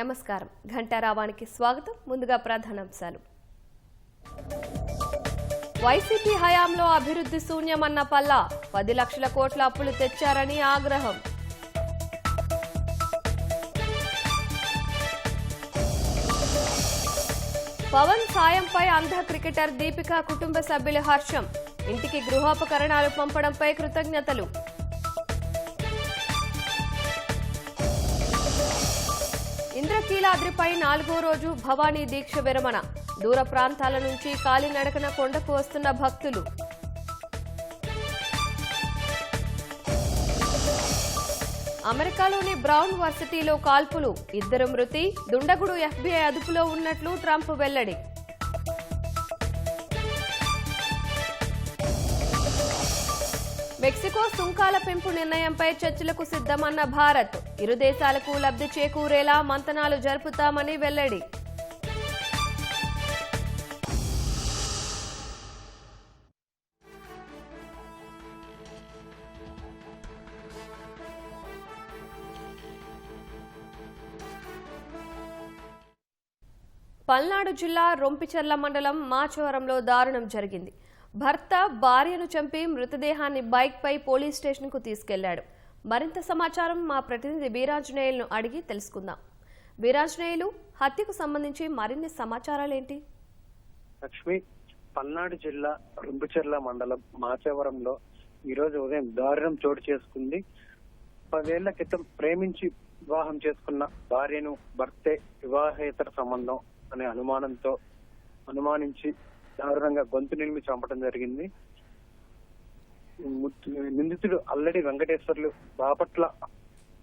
నమస్కారం. ఘంటారావానికి స్వాగతం. ముందుగా ప్రధానాంశాలు. వైసీపీ హయాంలో అభివృద్ధి శూన్యమన్న పల్లా, 10 లక్షల కోట్ల అప్పులు తెచ్చారని ఆగ్రహం. పవన్ సాయంపై అంధ క్రికెటర్ దీపికా కుటుంబ సభ్యుల హర్షం. ఇంటికి గృహోపకరణాలు పంపడంపై కృతజ్ఞతలు. ఇంద్రకీలాద్రిపై 4వ రోజు భవానీ దీక్ష విరమణ. దూర ప్రాంతాల నుంచి కాలినడకన కొండకు వస్తున్న భక్తులు. అమెరికాలోని బ్రౌన్ వర్సిటీలో కాల్పులు, 2 మృతి. దుండగుడు FBI అదుపులో ఉన్నట్లు ట్రంప్ వెల్లడి. మెక్సికో సుంకాల పెంపు నిర్ణయంపై చర్చలకు సిద్ధమన్న భారత్. ఇరు దేశాలకు లబ్ధి చేకూరేలా మంతనాలు జరుపుతామని వెల్లడి. పల్నాడు జిల్లా రొంపిచెర్ల మండలం మాచవరంలో దారుణం జరిగింది. భర్త భార్యను చంపి మృతదేహాన్ని బైక్పై పోలీస్ స్టేషన్కు తీసుకెళ్లాడు. మరింత సమాచారం మా ప్రతినిధి వీరాంజనేయులను అడిగి తెలుసుకుందాం. వీరాంజనేయులు, హత్యకు సంబంధించి మరిన్ని సమాచారాలేంటి? లక్ష్మి, పల్నాడు జిల్లా రొంపిచెర్ల మండలం మాచవరంలో ఈరోజు ఉదయం దారుణం చోటు చేసుకుంది. 10 ఏళ్ల క్రితం ప్రేమించి వివాహం చేసుకున్న భార్యను భర్తే వివాహేతర సంబంధం అనే అనుమానించి దారుణంగా గొంతు నిలిమి చంపడం జరిగింది. నిందితుడు అల్లడి వెంకటేశ్వర్లు బాపట్ల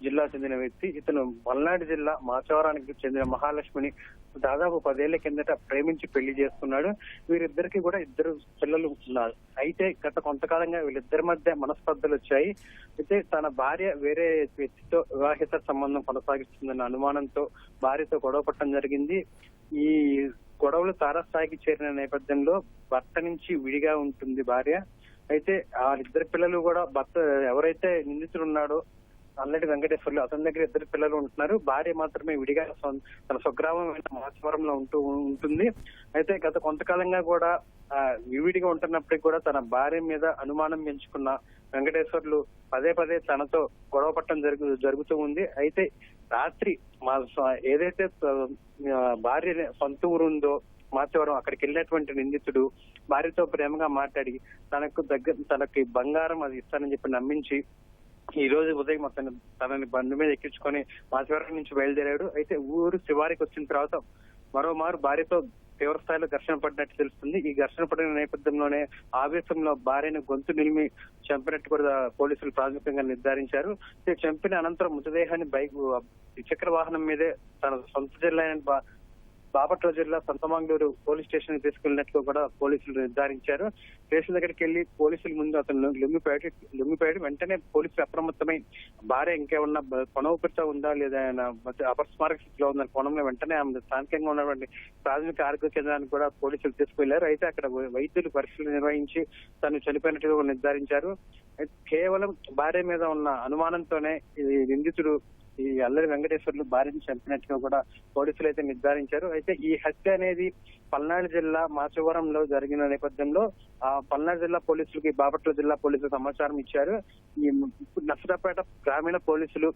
జిల్లా చెందిన వ్యక్తి. ఇతను పల్నాడు జిల్లా మాచవరానికి చెందిన మహాలక్ష్మిని దాదాపు 10 ఏళ్ల కిందట ప్రేమించి పెళ్లి చేసుకున్నాడు. వీరిద్దరికి కూడా 2 పిల్లలు ఉన్నారు. అయితే గత కొంతకాలంగా వీళ్ళిద్దరి మధ్య మనస్పర్ధలు వచ్చాయి. అయితే తన భార్య వేరే వ్యక్తితో వివాహిత సంబంధం కొనసాగిస్తుందన్న అనుమానంతో భార్యతో గొడవ పట్టడం జరిగింది. ఈ గొడవలు తారస్థాయికి చేరిన నేపథ్యంలో భర్త నుంచి విడిగా ఉంటుంది భార్య. అయితే ఆ 2 పిల్లలు కూడా భర్త ఎవరైతే నిందితుడు ఉన్నాడో అల్లడి వెంకటేశ్వర్లు, అతని దగ్గర 2 పిల్లలు ఉంటున్నారు. భార్య మాత్రమే విడిగా తన స్వగ్రామమైన మాచవరంలో ఉంటుంది. అయితే గత కొంతకాలంగా కూడా విడిగా ఉంటున్నప్పటికీ కూడా తన భార్య మీద అనుమానం పెంచుకున్న వెంకటేశ్వర్లు పదే తనతో గొడవ పట్టడం జరుగుతూ ఉంది. అయితే రాత్రి ఏదైతే భార్య సొంత ఊరు ఉందో మాచవరం, అక్కడికి వెళ్ళినటువంటి నిందితుడు భార్యతో ప్రేమగా మాట్లాడి తనకి బంగారం అది ఇస్తానని చెప్పి నమ్మించి ఈ రోజు ఉదయం తనని బండి మీద ఎక్కించుకొని మాచవరం నుంచి బయలుదేరాడు. అయితే ఊరు శివారికి వచ్చిన తర్వాత మరోమారు భార్యతో తీవ్ర స్థాయిలో ఘర్షణ పడినట్టు తెలుస్తుంది. ఈ ఘర్షణ పడిన నేపథ్యంలోనే ఆవేశంలో భార్యను గొంతు నిలిమి చంపినట్టు కూడా పోలీసులు ప్రాథమికంగా నిర్ధారించారు. చంపిన అనంతరం మృతదేహాన్ని ద్విచక్ర వాహనం మీదే తన సొంత జిల్లా అయిన బాపట్ల జిల్లా సంతమాంగూరు పోలీస్ స్టేషన్ కి తీసుకెళ్లినట్లు కూడా పోలీసులు నిర్ధారించారు. స్టేషన్ దగ్గరికి వెళ్లి పోలీసుల ముందు అతను లొంగిపోయాడు. వెంటనే పోలీసులు అప్రమత్తమై భార్య ఇంకేమన్నా కొనవుపిత ఉందా లేదా అపస్మారక స్థితిలో ఉందని కోణంలో వెంటనే ఆమె స్థానికంగా ఉన్నటువంటి ప్రాథమిక ఆరోగ్య కేంద్రానికి కూడా పోలీసులు తీసుకువెళ్లారు. అయితే అక్కడ వైద్యులు పరీక్షలు నిర్వహించి తను చనిపోయినట్టుగా నిర్ధారించారు. కేవలం భార్య మీద ఉన్న అనుమానంతోనే ఈ నిందితుడు ఈ అల్లరి వెంకటేశ్వర్లు భార్యను చంపినట్టుగా కూడా పోలీసులు అయితే నిర్ధారించారు. అయితే ఈ హత్య అనేది పల్నాడు జిల్లా మాచవరంలో జరిగిన నేపథ్యంలో పల్నాడు జిల్లా పోలీసులకి బాపట్ల జిల్లా పోలీసులు సమాచారం ఇచ్చారు. ఈ నర్సరావుపేట గ్రామీణ పోలీసులు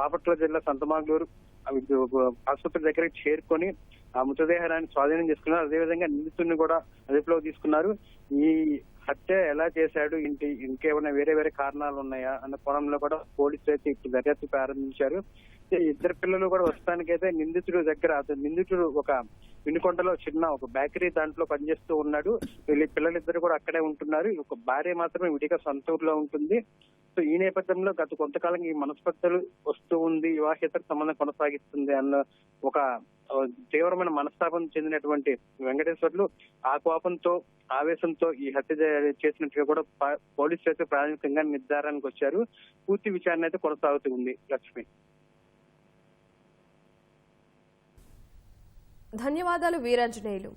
బాపట్ల జిల్లా సంతమాగూరు ఆసుపత్రి దగ్గరికి చేరుకొని ఆ మృతదేహాన్ని స్వాధీనం చేసుకున్నారు. అదేవిధంగా నిందితుడిని కూడా అదుపులోకి తీసుకున్నారు. ఈ హత్య ఎలా చేశాడు, ఇంకేమైనా వేరే కారణాలు ఉన్నాయా అన్న కోణంలో కూడా పోలీసులు అయితే ఇప్పుడు దర్యాప్తు ప్రారంభించారు. 2 పిల్లలు కూడా వస్తానికైతే నిందితుడు ఒక వినుకొండలో చిన్న ఒక బేకరీ దాంట్లో పనిచేస్తూ ఉన్నాడు. పిల్లలిద్దరు కూడా అక్కడే ఉంటున్నారు. ఒక భార్య మాత్రమే విడిగా సొంత ఊర్లో ఉంటుంది. సో ఈ నేపథ్యంలో గత కొంతకాలంగా ఈ మనస్పర్ధలు వస్తూ ఉంది, వివాహేతర సంబంధం కొనసాగిస్తుంది అన్న ఒక తీవ్రమైన మనస్తాపం చెందినటువంటి వెంకటేశ్వర్లు ఆ కోపంతో ఆవేశంతో ఈ హత్య చేసినట్టుగా కూడా పోలీసులు అయితే ప్రాథమికంగా నిర్ధారానికి వచ్చారు. పూర్తి విచారణ అయితే కొనసాగుతూ ఉంది. లక్ష్మి, ధన్యవాదాలు వీరాంజనేయులు.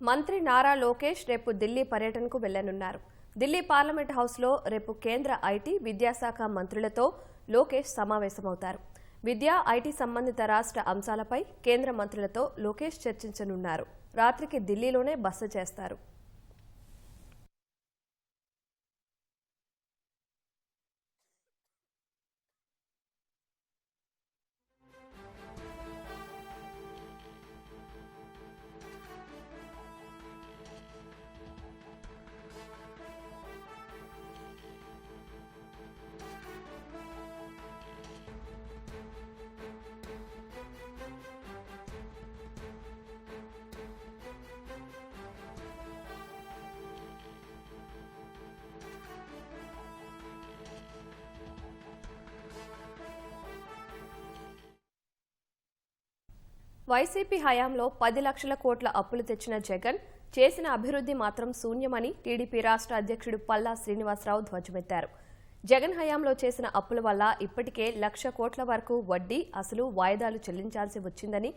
మంత్రి నారా లోకేష్ రేపు ఢిల్లీ పర్యటనకు వెళ్లనున్నారు. ఢిల్లీ పార్లమెంట్ హౌస్లో రేపు కేంద్ర ఐటీ, విద్యాశాఖ మంత్రులతో లోకేష్ సమావేశమవుతారు. విద్యా, ఐటీ సంబంధిత రాష్ట్ర అంశాలపై కేంద్ర మంత్రులతో లోకేష్ చర్చించనున్నారు. రాత్రికి ఢిల్లీలోనే బస చేస్తారు. వైసీపీ హయాంలో 10 లక్షల కోట్ల అప్పులు తెచ్చిన జగన్ చేసిన అభివృద్ధి మాత్రం శూన్యమని టీడీపీ రాష్ట్ర అధ్యక్షుడు పల్లా శ్రీనివాసరావు ధ్వజమెత్తారు. జగన్ హయాంలో చేసిన అప్పుల వల్ల ఇప్పటికే 1,00,000 కోట్ల వరకు వడ్డీ, అసలు, వాయిదాలు చెల్లించాల్సి వచ్చిందని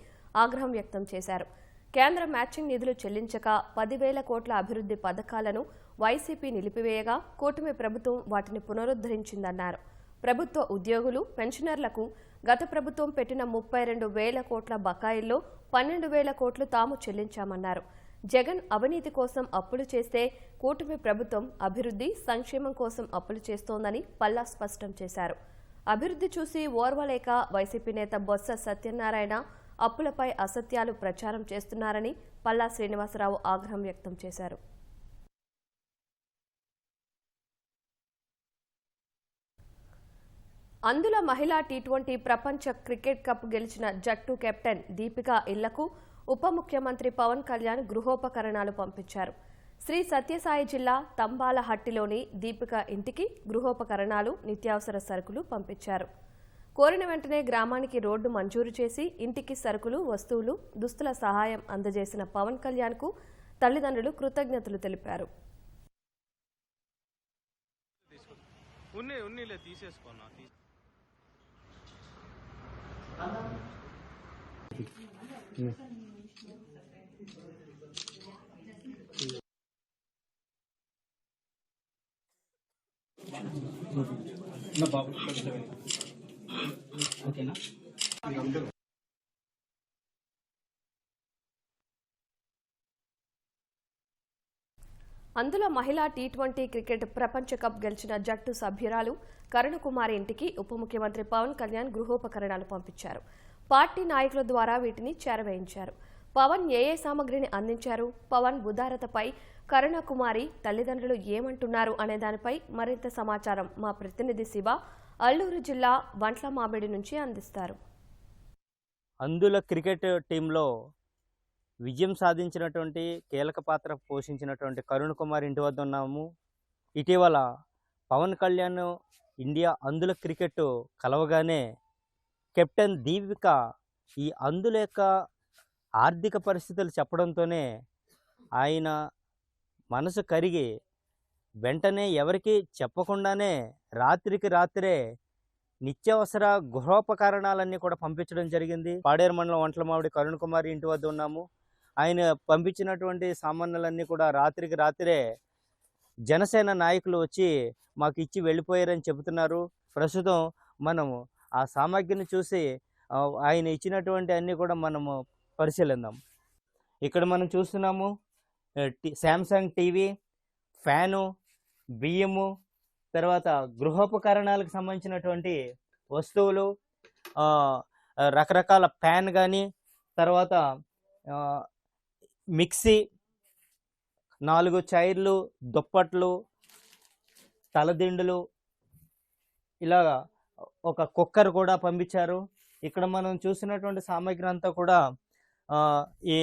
ఆగ్రహం వ్యక్తం చేశారు. కేంద్ర మ్యాచింగ్ నిధులు చెల్లించక 10,000 కోట్ల అభివృద్ధి పథకాలను వైసీపీ నిలిపివేయగా కూటమి ప్రభుత్వం వాటిని పునరుద్ధరించిందన్నారు. ప్రభుత్వ ఉద్యోగులు, పెన్షనర్లకు గత ప్రభుత్వం పెట్టిన 32,000 కోట్ల బకాయిల్లో 12,000 కోట్లు తాము చెల్లించామన్నారు. జగన్ అవినీతి కోసం అప్పులు చేస్తే కూటమి ప్రభుత్వం అభివృద్ధి, సంక్షేమం కోసం అప్పులు చేస్తోందని పల్లా స్పష్టం చేశారు. అభివృద్ధి చూసి ఓర్వలేక వైసీపీ నేత బొత్స సత్యనారాయణ అప్పులపై అసత్యాలు ప్రచారం చేస్తున్నారని పల్లా శ్రీనివాసరావు ఆగ్రహం వ్యక్తం చేశారు. అందుల మహిళా టీ20 ప్రపంచ క్రికెట్ కప్ గెలిచిన జట్టు కెప్టెన్ దీపికా ఇళ్లకు ఉప ముఖ్యమంత్రి పవన్ కళ్యాణ్ గృహోపకరణాలు పంపించారు. శ్రీ సత్యసాయి జిల్లా తంబాలహట్టిలోని దీపికా ఇంటికి గృహోపకరణాలు, నిత్యావసర సరుకులు పంపించారు. కోరిన వెంటనే గ్రామానికి రోడ్డు మంజూరు చేసి ఇంటికి సరుకులు, వస్తువులు, దుస్తుల సహాయం అందజేసిన పవన్ కళ్యాణ్కు తల్లిదండ్రులు కృతజ్ఞతలు తెలిపారు. అందులో మహిళా టీ20 క్రికెట్ ప్రపంచ కప్ గెలిచిన జట్టు సభ్యురాలు కరుణకుమారి ఇంటికి ఉప ముఖ్యమంత్రి పవన్ కళ్యాణ్ గృహోపకరణాలు పంపించారు. పార్టీ నాయకుల ద్వారా వీటిని చేరవేయించారు. పవన్ ఏ సామగ్రిని అందించారు, పవన్ ఉదారతపై కరుణకుమారి తల్లిదండ్రులు ఏమంటున్నారు అనే దానిపై మరింత సమాచారం మా ప్రతినిధి శివ అల్లూరు జిల్లా వంట్ల మామిడి నుంచి అందిస్తారు. అందుల క్రికెట్ టీంలో విజయం సాధించినటువంటి, కీలక పాత్ర పోషించినటువంటి కరుణకుమార్ ఇంటి వద్ద ఉన్నాము. ఇటీవల పవన్ కళ్యాణ్ ఇండియా అందుల క్రికెట్ కలవగానే కెప్టెన్ దీపిక ఈ అందుల యొక్క ఆర్థిక పరిస్థితులు చెప్పడంతోనే ఆయన మనసు కరిగి వెంటనే ఎవరికి చెప్పకుండానే రాత్రికి రాత్రే నిత్యావసర గృహోపకరణాలన్నీ కూడా పంపించడం జరిగింది. పాడేరు మండలం వంట్లమావిడి కరుణకుమారి ఇంటి వద్ద ఉన్నాము. ఆయన పంపించినటువంటి సామాన్యులన్నీ కూడా రాత్రికి రాత్రే జనసేన నాయకులు వచ్చి మాకు ఇచ్చి వెళ్ళిపోయారని చెబుతున్నారు. ప్రస్తుతం మనము ఆ సామాగ్రిని చూసి ఆయన ఇచ్చినటువంటి అన్నీ కూడా మనము పరిశీలిద్దాం. ఇక్కడ మనం చూస్తున్నాము శాంసంగ్ టీవీ, ఫ్యాను, బియ్యము, తర్వాత గృహోపకరణాలకు సంబంధించినటువంటి వస్తువులు, రకరకాల ప్యాన్ కానీ, తర్వాత మిక్సీ, 4 చైర్లు, దుప్పట్లు, తలదిండులు, ఇలాగా ఒక కుక్కర్ కూడా పంపించారు. ఇక్కడ మనం చూసినటువంటి సామాగ్రి అంతా కూడా ఈ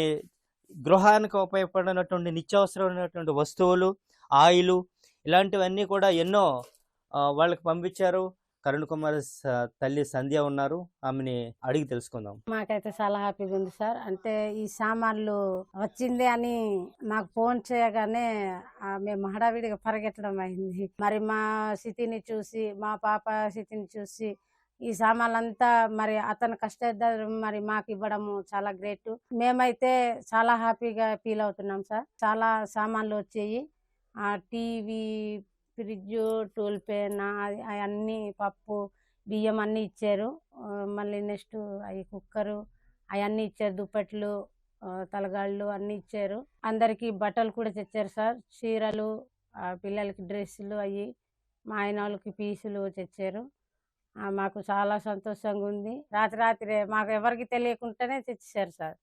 గృహానికి ఉపయోగపడినటువంటి నిత్యావసరమైనటువంటి వస్తువులు, ఆయిలు, ఇలాంటివన్నీ కూడా ఎన్నో వాళ్ళకి పంపించారు. కరుణకుమార్ తల్లి సంధ్య ఉన్నారు, ఆమెని అడిగి తెలుసుకుందాం. మాకైతే చాలా హ్యాపీగా ఉంది సార్. అంటే ఈ సామాన్లు వచ్చింది అని మాకు ఫోన్ చేయగానే మేము హడావిడిగా పరిగెత్తడం అయింది. మరి మా స్థితిని చూసి, మా పాప స్థితిని చూసి ఈ సామాన్లంతా మరి అతను కష్టపడ్డారు, మరి మాకు ఇవ్వడము చాలా గ్రేట్. మేమైతే చాలా హ్యాపీగా ఫీల్ అవుతున్నాం సార్. చాలా సామాన్లు వచ్చాయి, టీవీ, ఫ్రిడ్జ్, టూల్ పెన్, అవన్నీ పప్పు బియ్యం అన్నీ ఇచ్చారు. మళ్ళీ నెక్స్ట్ అవి కుక్కరు అవన్నీ ఇచ్చారు, దుప్పట్లు, తలగాళ్ళు అన్నీ ఇచ్చారు. అందరికి బట్టలు కూడా తెచ్చారు సార్, చీరలు, పిల్లలకి డ్రెస్సులు, అవి మా ఆయన వాళ్ళకి పీసులు తెచ్చారు. మాకు చాలా సంతోషంగా ఉంది. రాత్రి మాకు ఎవరికి తెలియకుండానే తెచ్చారు సార్.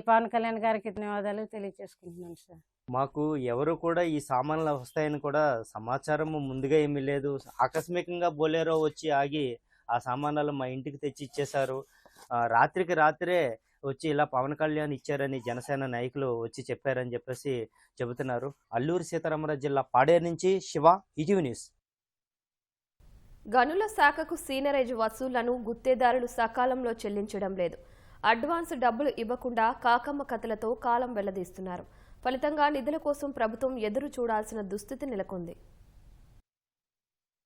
పవన్ కళ్యాణ్ గారికి ధన్యవాదాలు తెలియజేసుకుంటున్నాను సార్. మాకు ఎవరు కూడా ఈ సామాన్లు వస్తాయని కూడా సమాచారం ముందుగా ఏమీ లేదు. ఆకస్మికంగా బొలేరో వచ్చి ఆగి ఆ సామాన్లు మా ఇంటికి తెచ్చి ఇచ్చేశారు. రాత్రికి రాత్రే వచ్చి ఇలా పవన్ కళ్యాణ్ ఇచ్చారని జనసేన నాయకులు వచ్చి చెప్పారని చెప్పేసి చెబుతున్నారు. అల్లూరి సీతారామరాజు జిల్లా పాడేరు నుంచి శివ, ఈటీవీ న్యూస్. గనుల శాఖకు సీనరేజ్ వసూళ్లను గుత్తేదారులు సకాలంలో చెల్లించడం లేదు. అడ్వాన్స్ డబ్బులు ఇవ్వకుండా కాకమ్మ కథలతో కాలం వెళ్లదీస్తున్నారు. ఫలితంగా నిధుల కోసం ప్రభుత్వం ఎదురు చూడాల్సిన దుస్థితి నెలకొంది.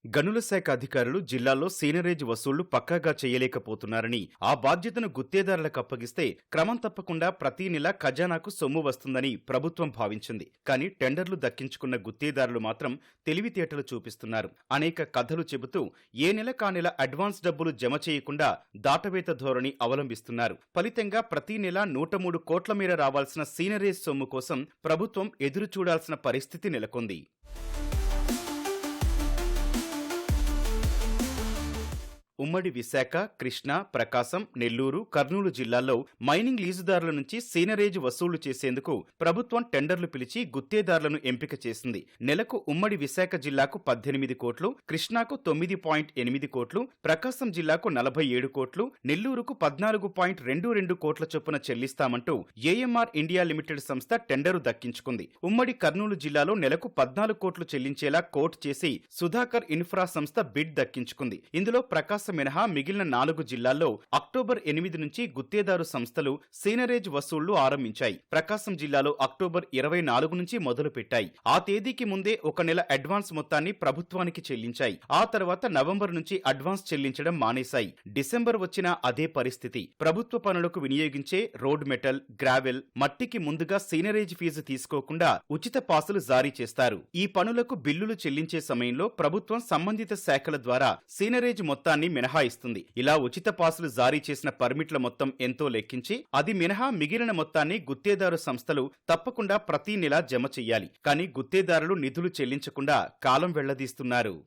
గనుల శాఖ అధికారులు జిల్లాలో సీనరేజ్ వసూళ్లు పక్కాగా చేయలేకపోతున్నారని, ఆ బాధ్యతను గుత్తేదారులకు అప్పగిస్తే క్రమం తప్పకుండా ప్రతి నెల ఖజానాకు సొమ్ము వస్తుందని ప్రభుత్వం భావించింది. కానీ టెండర్లు దక్కించుకున్న గుత్తేదారులు మాత్రం తెలివితేటలు చూపిస్తున్నారు. అనేక కథలు చెబుతూ ఏ నెల కానెల అడ్వాన్స్ డబ్బులు జమ చేయకుండా దాటవేత ధోరణి అవలంబిస్తున్నారు. ఫలితంగా ప్రతి నెల 103 కోట్ల మేర రావాల్సిన సీనరేజ్ సొమ్ము కోసం ప్రభుత్వం ఎదురు చూడాల్సిన పరిస్థితి నెలకొంది. ఉమ్మడి విశాఖ, కృష్ణా, ప్రకాశం, నెల్లూరు, కర్నూలు జిల్లాల్లో మైనింగ్ లీజుదారుల నుంచి సీనరేజ్ వసూలు చేసేందుకు ప్రభుత్వం టెండర్లు పిలిచి గుత్తేదారులను ఎంపిక చేసింది. నెలకు ఉమ్మడి విశాఖ జిల్లాకు 18 కోట్లు, కృష్ణాకు 9.8 కోట్లు, ప్రకాశం జిల్లాకు 47 కోట్లు, నెల్లూరుకు 14.22 కోట్ల చొప్పున చెల్లిస్తామంటూ ఏఎంఆర్ ఇండియా లిమిటెడ్ సంస్థ టెండరు దక్కించుకుంది. ఉమ్మడి కర్నూలు జిల్లాలో నెలకు 14 కోట్లు చెల్లించేలా కోట్ చేసి సుధాకర్ ఇన్ఫ్రా సంస్థ బిడ్ దక్కించుకుంది. ఇందులో ప్రకాశం మినహా మిగిలిన 4 జిల్లాల్లో అక్టోబర్ 8 నుంచి గుత్తేదారు సంస్థలు సీనరేజ్ వసూళ్లు ఆరంభించాయి. ప్రకాశం జిల్లాలో అక్టోబర్ 24 నుంచి మొదలు పెట్టాయి. ఆ తేదీకి ముందే 1 నెల అడ్వాన్స్ మొత్తాన్ని ప్రభుత్వానికి చెల్లించాయి. ఆ తర్వాత నవంబర్ నుంచి అడ్వాన్స్ చెల్లించడం మానేశాయి. డిసెంబర్ వచ్చినా అదే పరిస్థితి. ప్రభుత్వ పనులకు వినియోగించే రోడ్ మెటల్, గ్రావెల్, మట్టికి ముందుగా సీనరేజ్ ఫీజు తీసుకోకుండా ఉచిత పాసులు జారీ చేస్తారు. ఈ పనులకు బిల్లులు చెల్లించే సమయంలో ప్రభుత్వం సంబంధిత శాఖల ద్వారా సీనరేజ్ మొత్తాన్ని మినహాయిస్తుంది. ఇలా ఉచిత పాసులు జారీ చేసిన పర్మిట్ల మొత్తం ఎంతో లెక్కించి అది మినహా మిగిలిన మొత్తాన్ని గుత్తేదారు సంస్థలు తప్పకుండా ప్రతి నెలా జమ చెయ్యాలి. కానీ గుత్తేదారులు నిధులు చెల్లించకుండా కాలం వెళ్లదీస్తున్నారు.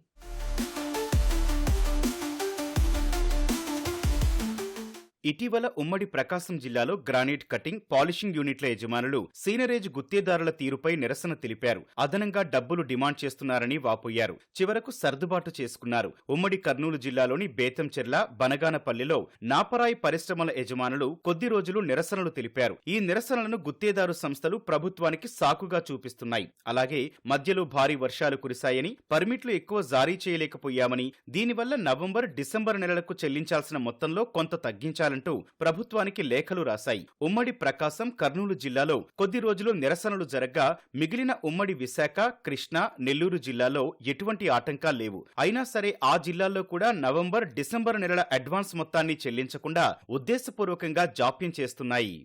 ఇటీవల ఉమ్మడి ప్రకాశం జిల్లాలో గ్రానైట్ కటింగ్, పాలిషింగ్ యూనిట్ల యజమానులు సీనరేజ్ గుత్తేదారుల తీరుపై నిరసన తెలిపారు. అదనంగా డబ్బులు డిమాండ్ చేస్తున్నారని వాపోయారు. చివరకు సర్దుబాటు చేసుకున్నారు. ఉమ్మడి కర్నూలు జిల్లాలోని బేతంచెర్ల, బనగానపల్లిలో నాపరాయి పరిశ్రమల యజమానులు కొద్ది రోజులు నిరసనలు తెలిపారు. ఈ నిరసనలను గుత్తేదారు సంస్థలు ప్రభుత్వానికి సాకుగా చూపిస్తున్నాయి. అలాగే మధ్యలో భారీ వర్షాలు కురిశాయని, పర్మిట్లు ఎక్కువ జారీ చేయలేకపోయామని, దీనివల్ల నవంబర్, డిసెంబర్ నెలలకు చెల్లించాల్సిన మొత్తంలో కొంత తగ్గించాలి అంటూ ప్రభుత్వానికి లేఖలు రాశాయి. ఉమ్మడి ప్రకాశం, కర్నూలు జిల్లాలో కొద్ది రోజులు నిరసనలు జరగ్గా మిగిలిన ఉమ్మడి విశాఖ, కృష్ణా, నెల్లూరు జిల్లాలో ఎటువంటి ఆటంకాలు లేవు. అయినా సరే ఆ జిల్లాల్లో కూడా నవంబర్, డిసెంబర్ నెలల అడ్వాన్స్ మొత్తాన్ని చెల్లించకుండా ఉద్దేశపూర్వకంగా జాప్యం చేస్తున్నాయి.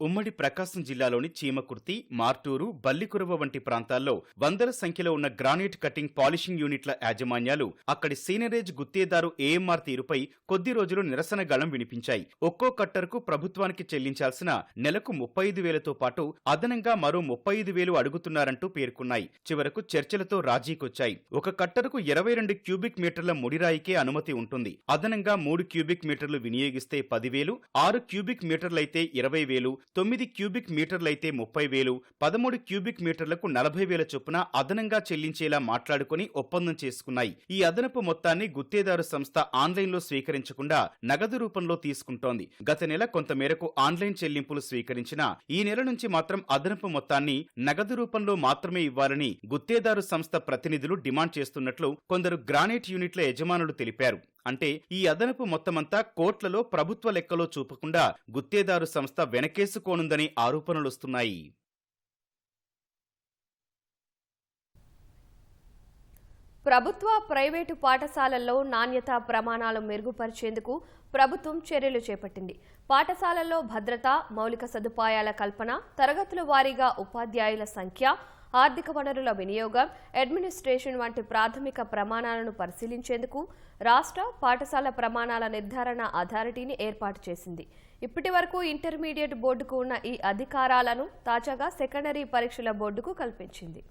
ఉమ్మడి ప్రకాశం జిల్లాలోని చీమకుర్తి, మార్టూరు, బల్లికురవ వంటి ప్రాంతాల్లో వందల సంఖ్యలో ఉన్న గ్రానైట్ కటింగ్, పాలిషింగ్ యూనిట్ల యాజమాన్యాలు అక్కడి సీనరేజ్ గుత్తేదారు ఏఎంఆర్ తీరుపై కొద్ది రోజులు నిరసన గళం వినిపించాయి. ఒక్కో కట్టర్కు ప్రభుత్వానికి చెల్లించాల్సిన నెలకు 35,000తో పాటు అదనంగా మరో 35,000 అడుగుతున్నారంటూ పేర్కొన్నాయి. చివరకు చర్చలతో రాజీకొచ్చాయి. ఒక కట్టరుకు 22 క్యూబిక్ మీటర్ల ముడిరాయికే అనుమతి ఉంటుంది. అదనంగా 3 క్యూబిక్ మీటర్లు వినియోగిస్తే 10,000, 6 క్యూబిక్ మీటర్లయితే 20,000, 9 క్యూబిక్ మీటర్లయితే 30,000, 13 క్యూబిక్ మీటర్లకు 40,000 చొప్పున అదనంగా చెల్లించేలా మాట్లాడుకుని ఒప్పందం చేసుకున్నాయి. ఈ అదనపు మొత్తాన్ని గుత్తేదారు సంస్థ ఆన్లైన్లో స్వీకరించకుండా నగదు రూపంలో తీసుకుంటోంది. గత నెల కొంతమేరకు ఆన్లైన్ చెల్లింపులు స్వీకరించినా ఈ నెల నుంచి మాత్రం అదనపు మొత్తాన్ని నగదు రూపంలో మాత్రమే ఇవ్వాలని గుత్తేదారు సంస్థ ప్రతినిధులు డిమాండ్ చేస్తున్నట్లు కొందరు గ్రానైట్ యూనిట్ల యజమానులు తెలిపారు. అంటే ఈ అదనపు మొత్తమంతా కోట్లలో ప్రభుత్వ లెక్కలో చూపకుండా గుత్తేదారు సంస్థ వెనకేసుకోనుందని ఆరోపణలొస్తున్నాయి. ప్రభుత్వ, ప్రైవేటు పాఠశాలల్లో నాణ్యతా ప్రమాణాలు మెరుగుపరిచేందుకు ప్రభుత్వం చర్యలు చేపట్టింది. పాఠశాలల్లో భద్రత, మౌలిక సదుపాయాల కల్పన, తరగతుల వారీగా ఉపాధ్యాయుల సంఖ్య, ఆర్థిక వనరుల వినియోగం, అడ్మినిస్ట్రేషన్ వంటి ప్రాథమిక ప్రమాణాలను పరిశీలించేందుకు రాష్ట్ర పాఠశాల ప్రమాణాల నిర్ధారణ అథారిటీని ఏర్పాటు చేసింది. ఇప్పటి వరకు ఇంటర్మీడియట్ బోర్డుకు ఉన్న ఈ అధికారాలను తాజాగా సెకండరీ పరీక్షల బోర్డుకు కల్పించింది.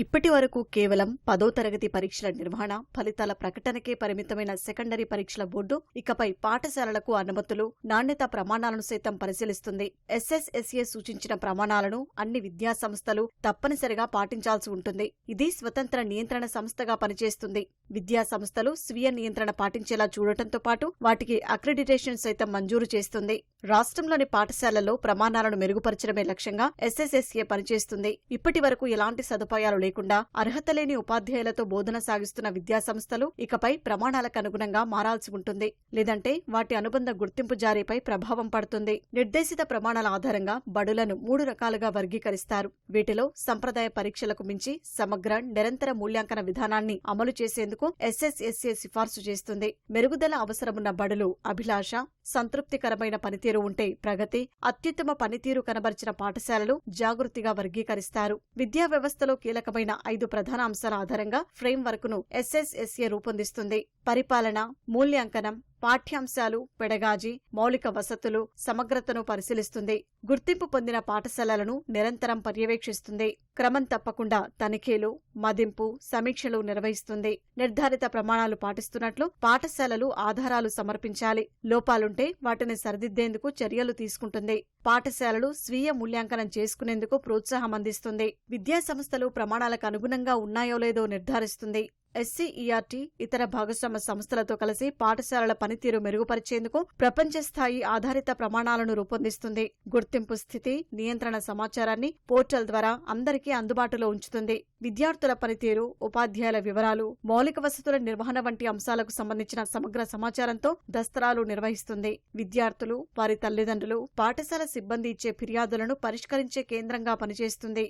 ఇప్పటి వరకు కేవలం 10వ తరగతి పరీక్షల నిర్వహణ, ఫలితాల ప్రకటనకే పరిమితమైన సెకండరీ పరీక్షల బోర్డు ఇకపై పాఠశాలలకు అనుమతులు, నాణ్యతా ప్రమాణాలను సైతం పరిశీలిస్తుంది. SSSA సూచించిన ప్రమాణాలను అన్ని విద్యా సంస్థలు తప్పనిసరిగా పాటించాల్సి ఉంటుంది. ఇది స్వతంత్ర నియంత్రణ సంస్థగా పనిచేస్తుంది. విద్యా సంస్థలు స్వీయ నియంత్రణ పాటించేలా చూడటంతో పాటు వాటికి అక్రిడిటేషన్ సైతం మంజూరు చేస్తుంది. రాష్ట్రంలోని పాఠశాలల్లో ప్రమాణాలను మెరుగుపరచడమే లక్ష్యంగా SSSA పనిచేస్తుంది. ఇప్పటి వరకు ఎలాంటి సదుపాయాలు లేకుండా అర్హత లేని ఉపాధ్యాయులతో బోధన సాగిస్తున్న విద్యాసంస్థలు ఇకపై ప్రమాణాలకు అనుగుణంగా మారాల్సి ఉంటుంది. లేదంటే వాటి అనుబంధ గుర్తింపు జారీపై ప్రభావం పడుతుంది. నిర్దేశిత ప్రమాణాల ఆధారంగా బడులను 3 రకాలుగా వర్గీకరిస్తారు. వీటిలో సంప్రదాయ పరీక్షలకు మించి సమగ్ర, నిరంతర మూల్యాంకన విధానాన్ని అమలు చేసేందుకు SSSA సిఫార్సు చేస్తుంది. మెరుగుదల అవసరమున్న బడులు అభిలాష, సంతృప్తికరమైన పనితీరు ఉంటే ప్రగతి, అత్యుత్తమ పనితీరు కనబరిచిన పాఠశాలలు జాగృతిగా వర్గీకరిస్తారు. విద్యా వ్యవస్థలో కీలకమైన 5 ప్రధాన అంశాల ఆధారంగా ఫ్రేమ్ వర్క్ ను SSSA రూపొందిస్తుంది. పరిపాలన, మూల్యాంకనం, పాఠ్యాంశాలు, పెడగాజీ, మౌలిక వసతులు, సమగ్రతను పరిశీలిస్తుంది. గుర్తింపు పొందిన పాఠశాలలను నిరంతరం పర్యవేక్షిస్తుంది. క్రమం తప్పకుండా తనిఖీలు, మదింపు, సమీక్షలు నిర్వహిస్తుంది. నిర్ధారిత ప్రమాణాలు పాటిస్తున్నట్లు పాఠశాలలు ఆధారాలు సమర్పించాలి. లోపాలుంటే వాటిని సరిదిద్దేందుకు చర్యలు తీసుకుంటుంది. పాఠశాలలు స్వీయ మూల్యాంకనం చేసుకునేందుకు ప్రోత్సాహం అందిస్తుంది. విద్యాసంస్థలు ప్రమాణాలకు అనుగుణంగా ఉన్నాయో లేదో నిర్ధారిస్తుంది. SCERT ఇతర భాగస్వామ్య సంస్థలతో కలిసి పాఠశాలల పనితీరు మెరుగుపరిచేందుకు ప్రపంచ స్థాయి ఆధారిత ప్రమాణాలను రూపొందిస్తుంది. గుర్తింపు స్థితి, నియంత్రణ సమాచారాన్ని పోర్టల్ ద్వారా అందరికీ అందుబాటులో ఉంచుతుంది. విద్యార్థుల పనితీరు, ఉపాధ్యాయుల వివరాలు, మౌలిక వసతుల నిర్వహణ వంటి అంశాలకు సంబంధించిన సమగ్ర సమాచారంతో దస్తరాలు నిర్వహిస్తుంది. విద్యార్థులు, వారి తల్లిదండ్రులు, పాఠశాల సిబ్బంది ఇచ్చే ఫిర్యాదులను పరిష్కరించే కేంద్రంగా పనిచేస్తుంది.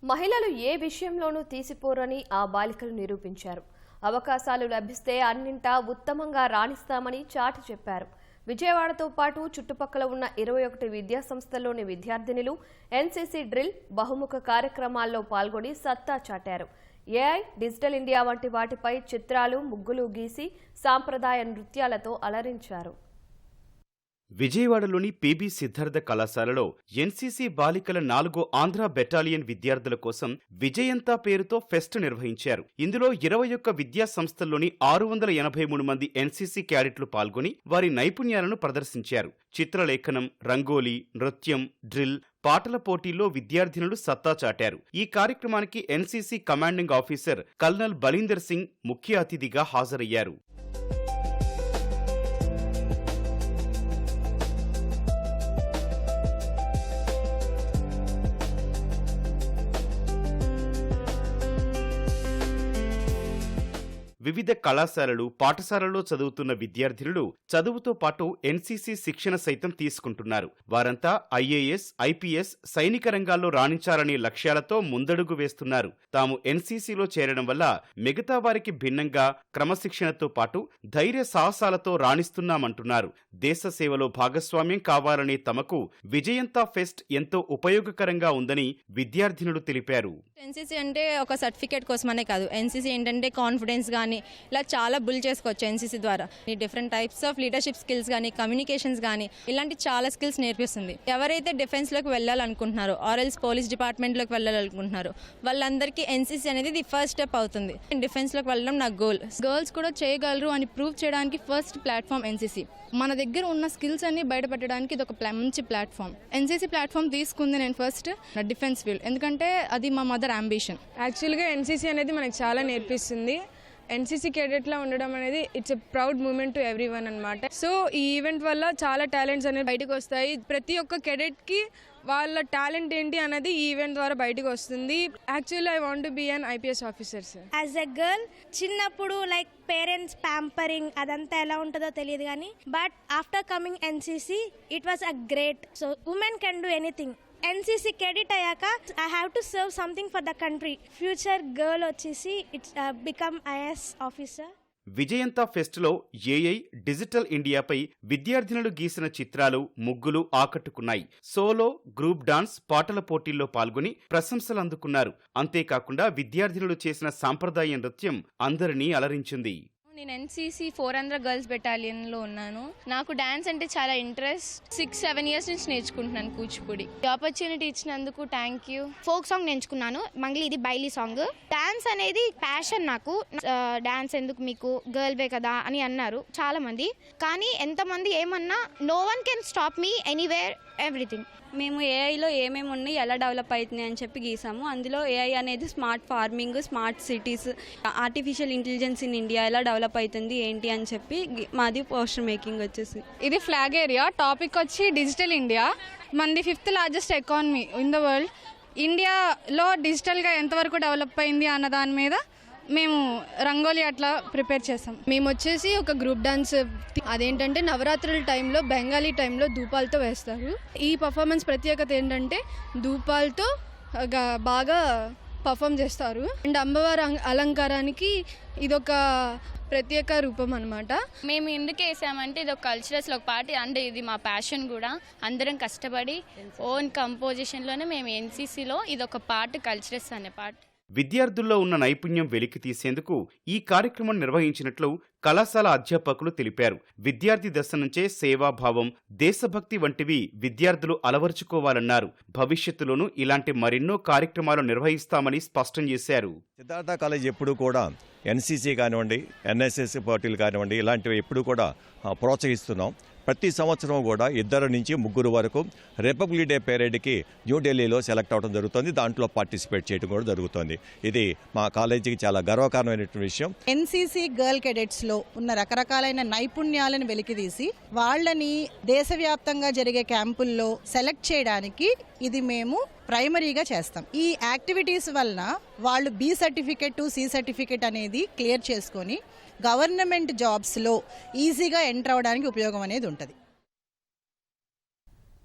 మహిళలు ఏ విషయంలోనూ తీసిపోరని ఆ బాలికలు నిరూపించారు. అవకాశాలు లభిస్తే అన్నింటా ఉత్తమంగా రాణిస్తామని చాటి చెప్పారు. విజయవాడతో పాటు చుట్టుపక్కల ఉన్న 21 విద్యాసంస్థల్లోని విద్యార్థినులు NCC డ్రిల్, బహుముఖ కార్యక్రమాల్లో పాల్గొని సత్తా చాటారు. AI, డిజిటల్ ఇండియా వంటి వాటిపై చిత్రాలు, ముగ్గులు గీసి సాంప్రదాయ నృత్యాలతో అలరించారు. విజయవాడలోని PB సిద్ధార్థ కళాశాలలో NCC బాలికల 4వ ఆంధ్ర బెటాలియన్ విద్యార్థుల కోసం విజయంతా పేరుతో ఫెస్ట్ నిర్వహించారు. ఇందులో 21 విద్యా సంస్థల్లోని 683 మంది NCC క్యాడెట్లు పాల్గొని వారి నైపుణ్యాలను ప్రదర్శించారు. చిత్రలేఖనం, రంగోలీ, నృత్యం, డ్రిల్, పాటల పోటీల్లో విద్యార్థినులు సత్తా చాటారు. ఈ కార్యక్రమానికి NCC commanding officer colonel Balinder Singh ముఖ్య అతిథిగా హాజరయ్యారు. వివిధ కళాశాలలు, పాఠశాలల్లో చదువుతున్న విద్యార్థినులు చదువుతో పాటు NCC శిక్షణ సైతం తీసుకుంటున్నారు. వారంతా IAS, IPS, సైనిక రంగాల్లో రాణించాలనే లక్ష్యాలతో ముందడుగు వేస్తున్నారు. తాము NCCలో చేరడం వల్ల మిగతా వారికి భిన్నంగా క్రమశిక్షణతో పాటు ధైర్య సాహసాలతో రాణిస్తున్నామంటున్నారు. దేశ సేవలో భాగస్వామ్యం కావాలనే తమకు విజయంతా ఫెస్ట్ ఎంతో ఉపయోగకరంగా ఉందని విద్యార్థినులు తెలిపారు. NCC అంటే ఒక సర్టిఫికేట్ కోసమనే కాదు, NCC ఏంటంటే కాన్ఫిడెన్స్ కానీ ఇలా చాలా బిల్డ్ చేసుకోవచ్చు. NCC ద్వారా different types of leadership skills కానీ, కమ్యూనికేషన్స్ కానీ ఇలాంటి చాలా స్కిల్స్ నేర్పిస్తుంది. ఎవరైతే డిఫెన్స్లోకి వెళ్ళాలనుకుంటున్నారో ఆర్ఎల్స్ పోలీస్ డిపార్ట్మెంట్లోకి వెళ్ళాలనుకుంటున్నారో వాళ్ళందరికీ NCC అనేది ది ఫస్ట్ స్టెప్ అవుతుంది. డిఫెన్స్లోకి వెళ్ళడం నా గోల్. గర్ల్స్ కూడా చేయగలరు అని ప్రూవ్ చేయడానికి ఫస్ట్ ప్లాట్ఫామ్ NCC. మన దగ్గర ఉన్న స్కిల్స్ అన్ని బయటపెట్టడానికి ఇది ఒక మంచి ప్లాట్ఫామ్. NCC ప్లాట్ఫామ్ తీసుకుంది నేను ఫస్ట్ డిఫెన్స్ ఫీల్డ్, ఎందుకంటే అది మా మదర్ అంబిషన్. యాక్చువల్గా NCC అనేది మనకు చాలా నేర్పిస్తుంది. NCC కేడెట్లో ఉండడం అనేది it's a proud moment to everyone అనమాట. సో ఈ ఈవెంట్ వల్ల చాలా టాలెంట్స్ అనేవి బయటకు వస్తాయి. ప్రతి ఒక్క కేడెట్కి వాళ్ళ టాలెంట్ ఏంటి అన్నది ఈ ఈవెంట్ ద్వారా బయటకు వస్తుంది. Actually I want to be an IPS officer sir. As a girl చిన్నప్పుడు లైక్ పేరెంట్స్ ప్యాంపరింగ్ అదంతా ఎలా ఉంటుందో తెలియదు కానీ but after coming NCC it was a great. So women can do anything. NCC credit అయ్యాక I have to serve something for the country. Future girl వచ్చేసి it's become IAS officer. Vijayanta ఫెస్ట్లో AI digital ఇండియాపై విద్యార్థినులు గీసిన చిత్రాలు, ముగ్గులు ఆకట్టుకున్నాయి. Solo, group dance, పాటల పోటీల్లో పాల్గొని ప్రశంసలు అందుకున్నారు. అంతేకాకుండా విద్యార్థినులు చేసిన సాంప్రదాయ నృత్యం అందరినీ అలరించింది. నేను ఎన్సీసీ 400 గర్ల్స్ బెటాలియన్లో ఉన్నాను. నాకు డాన్స్ అంటే చాలా ఇంట్రెస్ట్. 6-7 ఇయర్స్ నుంచి నేర్చుకుంటున్నాను కూచిపూడి. ఆపర్చునిటీ ఇచ్చినందుకు థ్యాంక్ యూ. ఫోక్ సాంగ్ నేర్చుకున్నాను, మంగ్లీ, ఇది బైలీ సాంగ్. డాన్స్ అనేది ప్యాషన్ నాకు. డాన్స్ ఎందుకు మీకు, గర్ల్ వే కదా అని అన్నారు చాలా మంది. కానీ ఎంతమంది ఏమన్నా, no one can stop me anywhere, everything. మేము ఏఐలో ఏమేమి ఉన్నాయి, ఎలా డెవలప్ అవుతున్నాయి అని చెప్పి గీసాము. అందులో ఏఐ అనేది smart farming, smart cities, artificial intelligence in India ఎలా డెవలప్ అవుతుంది ఏంటి అని చెప్పి మాది పోస్టర్ మేకింగ్ వచ్చేసి. ఇది ఫ్లాగ్ ఏరియా. టాపిక్ వచ్చి డిజిటల్ ఇండియా. మనది 5th largest economy in the world. ఇండియాలో డిజిటల్గా ఎంతవరకు డెవలప్ అయింది అన్న దాని మీద మేము రంగోలీ అట్లా ప్రిపేర్ చేసాం. మేము వచ్చేసి ఒక గ్రూప్ డాన్స్. అదేంటంటే నవరాత్రుల టైంలో, బెంగాలీ టైంలో ధూపాలతో వేస్తారు. ఈ పర్ఫార్మెన్స్ ప్రత్యేకత ఏంటంటే ధూపాలతో బాగా పర్ఫామ్ చేస్తారు. అండ్ అమ్మవారి అలంకారానికి ఇదొక ప్రత్యేక రూపం అనమాట. మేము ఎందుకు వేసామంటే ఇది ఒక కల్చరల్స్లో ఒక పార్ట్, అంటే ఇది మా ప్యాషన్ కూడా. అందరం కష్టపడి ఓన్ కంపోజిషన్లోనే మేము ఎన్సీసీలో ఇది ఒక పార్ట్, కల్చరల్స్ అనే పార్ట్. విద్యార్థుల్లో ఉన్న నైపుణ్యం వెలికి తీసేందుకు ఈ కార్యక్రమం నిర్వహించినట్లు కళాశాల అధ్యాపకులు తెలిపారు. విద్యార్థి దశ నుంచే సేవాభావం, దేశభక్తి వంటివి విద్యార్థులు అలవర్చుకోవాలన్నారు. భవిష్యత్తులోనూ ఇలాంటి మరెన్నో కార్యక్రమాలు నిర్వహిస్తామని స్పష్టం చేశారు. సిద్ధార్థ కాలేజ్ ఎప్పుడు కూడా ఎన్సీసీ కానివ్వండి, ఎన్ఎస్ఎస్ పార్టీలు కానివ్వండి, ఇలాంటివి ఎప్పుడు కూడా ప్రోత్సహిస్తున్నాం. ప్రతి సంవత్సరం కూడా 2 నుంచి 3 వరకు రిపబ్లిక్ డే పెరేడ్కి న్యూఢిల్లీలో సెలెక్ట్ అవడం జరుగుతుంది. దాంట్లో పార్టిసిపేట్ చేయడం కూడా జరుగుతుంది. ఇది మా కాలేజీకి చాలా గర్వకారణమైనటువంటి విషయం. ఎన్సీసీ గర్ల్ కెడెట్స్లో ఉన్న రకరకాలైన నైపుణ్యాలను వెలికితీసి వాళ్ళని దేశవ్యాప్తంగా జరిగే క్యాంపుల్లో సెలెక్ట్ చేయడానికి ఇది మేము ప్రైమరీగా చేస్తాం. ఈ యాక్టివిటీస్ వలన వాళ్ళు B సర్టిఫికెట్, C సర్టిఫికెట్ అనేది క్లియర్ చేసుకొని గవర్నమెంట్ జాబ్స్లో ఈజీగా ఎంటర్ అవడానికి ఉపయోగం అనేది ఉంటుంది.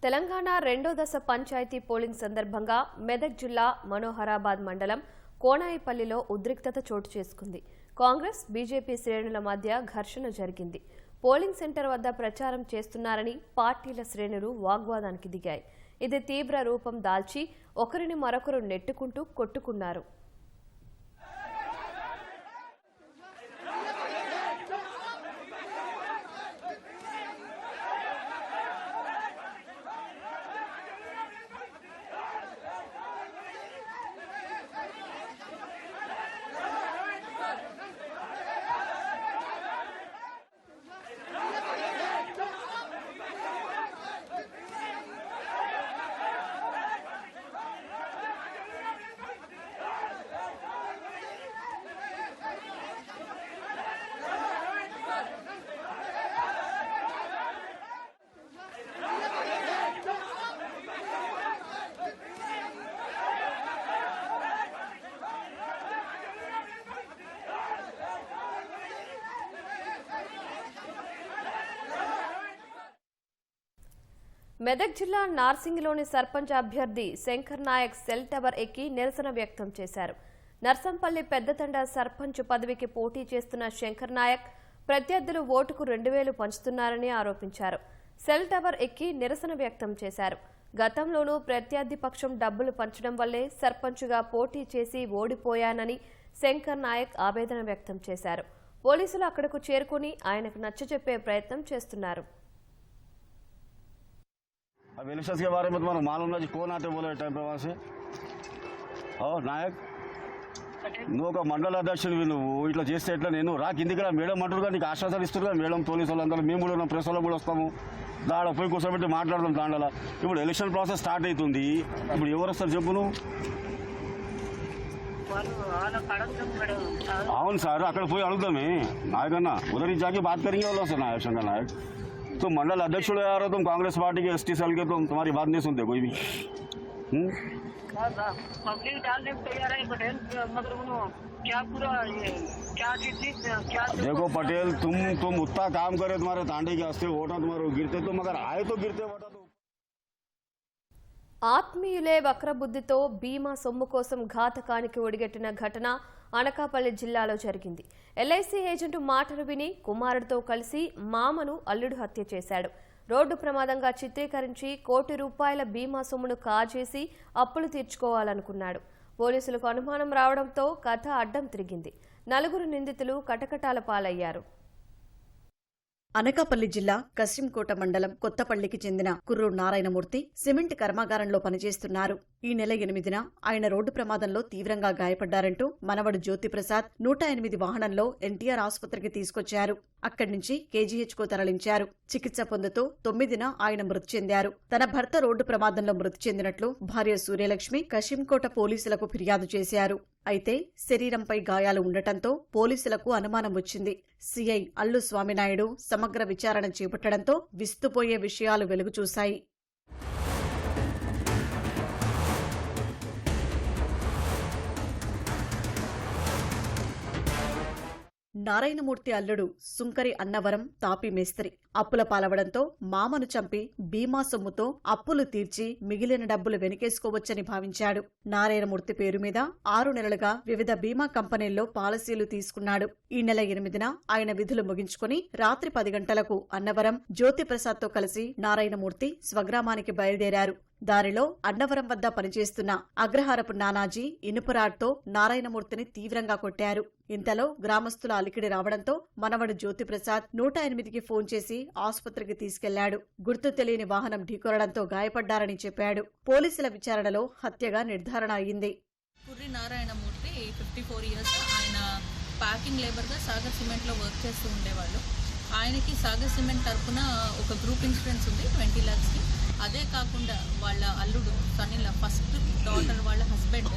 తెలంగాణ 2వ దశ పంచాయతీ పోలింగ్ సందర్భంగా మెదక్ జిల్లా మనోహరాబాద్ మండలం కోనాయిపల్లిలో ఉద్రిక్తత చోటు చేసుకుంది. కాంగ్రెస్, బీజేపీ శ్రేణుల మధ్య ఘర్షణ జరిగింది. పోలింగ్ సెంటర్ వద్ద ప్రచారం చేస్తున్నారని పార్టీల శ్రేణులు వాగ్వాదానికి దిగాయి. ఇది తీవ్ర రూపం దాల్చి ఒకరిని మరొకరు నెట్టుకుంటూ కొట్టుకున్నారు. మెదక్ జిల్లా నార్సింగిలోని సర్పంచ్ అభ్యర్థి శంకర్ నాయక్ సెల్ టవర్ ఎక్కి నిరసన వ్యక్తం చేశారు. నర్సంపల్లి పెద్దతండ సర్పంచ్ పదవికి పోటీ చేస్తున్న శంకర్ నాయక్ ప్రత్యర్థులు ఓటుకు 2000 పంచుతున్నారని ఆరోపించారు. సెల్ టవర్ ఎక్కి నిరసన వ్యక్తం చేశారు. గతంలోనూ ప్రత్యర్థి పక్షం డబ్బులు పంచడం వల్లే సర్పంచ్గా పోటీ చేసి ఓడిపోయానని శంకర్ నాయక్ ఆవేదన వ్యక్తం చేశారు. పోలీసులు అక్కడకు చేరుకుని ఆయనకు నచ్చజెప్పే ప్రయత్నం చేస్తున్నారు. अब इलेक्शन के बारे में तुम्हारा मालूम नहीं कौन आते बोले टाइम पे वहाँ से और नायक నువ్వు ఒక మండల అధ్యక్షుడివి, నువ్వు ఇట్లా చేస్తే ఎట్లా? నేను రా కిందికి రా, మేడం అంటారుగా, నీకు ఆశ్వాసాలు ఇస్తున్నారు మేడం, పోలీసు వాళ్ళందరూ, మేము కూడా ఉన్నాం, ప్రెస్ వాళ్ళు కూడా వస్తాము, దాడ పోయి కూర్చోబెట్టి మాట్లాడదాం దాంట్లో. ఇప్పుడు ఎలక్షన్ ప్రాసెస్ స్టార్ట్ అవుతుంది, ఇప్పుడు ఎవరు వస్తారు చెప్పు నువ్వు? అవును సార్, అక్కడ పోయి అడుగుదామే नायक अन्ना, उधर ही जाके बात करेंगे वो लोग से नायक शंकर नायक। तो मंडल अध्यक्ष आ रहे हो तुम कांग्रेस पार्टी के एसटी सेल के, तुम तुम्हारी बात नहीं सुनते कोई भी। पब्लिक डालने को तैयार है पटेल, मगर क्या पूरा क्या क्या देखो पटेल, तुम उतना काम करे तुम्हारे तांडे के हंसते वोटा तुम्हारे गिरते, तो मगर आए तो गिरते वोटा तो। ఆత్మీయులే వక్రబుద్ధితో బీమా సొమ్ము కోసం ఘాతకానికి ఒడిగట్టిన ఘటన అనకాపల్లి జిల్లాలో జరిగింది. ఎల్ఐసి ఏజెంటు మాటలు విని కుమారుడితో కలిసి మామను అల్లుడు హత్య చేశాడు. రోడ్డు ప్రమాదంగా చిత్రీకరించి ₹1,00,00,000 బీమా సొమ్మును కాజేసి అప్పులు తీర్చుకోవాలనుకున్నాడు. పోలీసులకు అనుమానం రావడంతో కథ అడ్డం తిరిగింది. 4 నిందితులు కటకటాల పాలయ్యారు. అనకాపల్లి జిల్లా కశింకోట మండలం కొత్తపల్లికి చెందిన కుర్రు నారాయణమూర్తి సిమెంట్ కర్మాగారంలో పనిచేస్తున్నారు. ఈ నెల 8న ఆయన రోడ్డు ప్రమాదంలో తీవ్రంగా గాయపడ్డారంటూ మనవడు జ్యోతిప్రసాద్ 108 వాహనంలో ఎన్టీఆర్ ఆసుపత్రికి తీసుకొచ్చారు. అక్కడి నుంచి కేజీహెచ్కు తరలించారు. చికిత్స పొందుతూ 9న ఆయన మృతి చెందారు. తన భర్త రోడ్డు ప్రమాదంలో మృతి చెందినట్లు భార్య సూర్యలక్ష్మి కశింకోట పోలీసులకు ఫిర్యాదు చేశారు. అయితే శరీరంపై గాయాలు ఉండటంతో పోలీసులకు అనుమానం వచ్చింది. సిఐ అల్లు స్వామినాయుడు సమగ్ర విచారణ చేపట్టడంతో విస్తుపోయే విషయాలు వెలుగుచూశాయి. నారాయణమూర్తి అల్లుడు సుంకరి అన్నవరం తాపి మేస్త్రి అప్పుల పాలవడంతో మామను చంపి బీమా సొమ్ముతో అప్పులు తీర్చి మిగిలిన డబ్బులు వెనకేసుకోవచ్చని భావించాడు. నారాయణమూర్తి పేరు మీద 6 నెలలుగా వివిధ బీమా కంపెనీల్లో పాలసీలు తీసుకున్నాడు. ఈ నెల 8న ఆయన విధులు ముగించుకుని రాత్రి 10 గంటలకు అన్నవరం జ్యోతిప్రసాద్తో కలిసి నారాయణమూర్తి స్వగ్రామానికి బయలుదేరారు. దారిలో అన్నవరం వద్ద పనిచేస్తున్న అగ్రహారపు నానాజీ ఇనుపరాడ్తో నారాయణమూర్తిని తీవ్రంగా కొట్టారు. ఇంతలో గ్రామస్తుల అలికిడి రావడంతో మనవడు జ్యోతిప్రసాద్ 108కి ఫోన్ చేసి ఆసుపత్రికి తీసుకెళ్లాడు. గుర్తు తెలియని వాహనం ఢీకొనడంతో గాయపడ్డారని చెప్పాడు. పోలీసుల విచారణలో హత్యగా నిర్ధారణ అయింది. Curry Narayanamurthy 54 years. ఆయన ప్యాకింగ్ లేబర్గా సాగర్ సిమెంట్లో వర్క్ చేస్తూ ఉండేవాళ్ళు. ఆయనకి సాగర్ సిమెంట్ తరఫున ఒక గ్రూప్ ఇన్సూరెన్స్ ఉంది 20 lakhsకి. అదే కాకుండా వాళ్ళ అల్లుడు సన్నిల ఫస్ట్ డాటర్ వాళ్ళ హస్బెండ్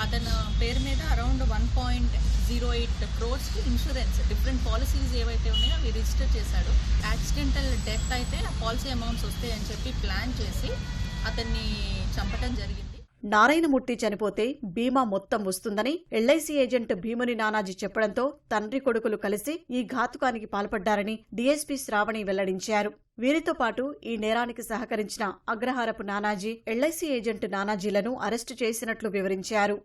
అతని పేరు మీద around 1.08 crores insurance different policies ఏవైతే ఉన్నాయో అవి రిజిస్టర్ చేశాడు. యాక్సిడెంటల్ డెత్ అయితే ఆ పాలసీ అమౌంట్స్ వస్తాయని చెప్పి ప్లాన్ చేసి అతన్ని చంపటం జరిగింది. నారాయణమూర్తి చనిపోతే బీమా మొత్తం వస్తుందని ఎల్ఐసి ఏజెంట్ భీముని నానాజీ చెప్పడంతో తండ్రి కొడుకులు కలిసి ఈ ఘాతుకానికి పాల్పడ్డారని డీఎస్పీ శ్రావణి వెల్లడించారు. వీరితో పాటు ఈ నేరానికి సహకరించిన అగ్రహారపు నానాజీ, ఎల్ఐసి ఏజెంట్ నానాజీలను అరెస్టు చేసినట్లు వివరించారు.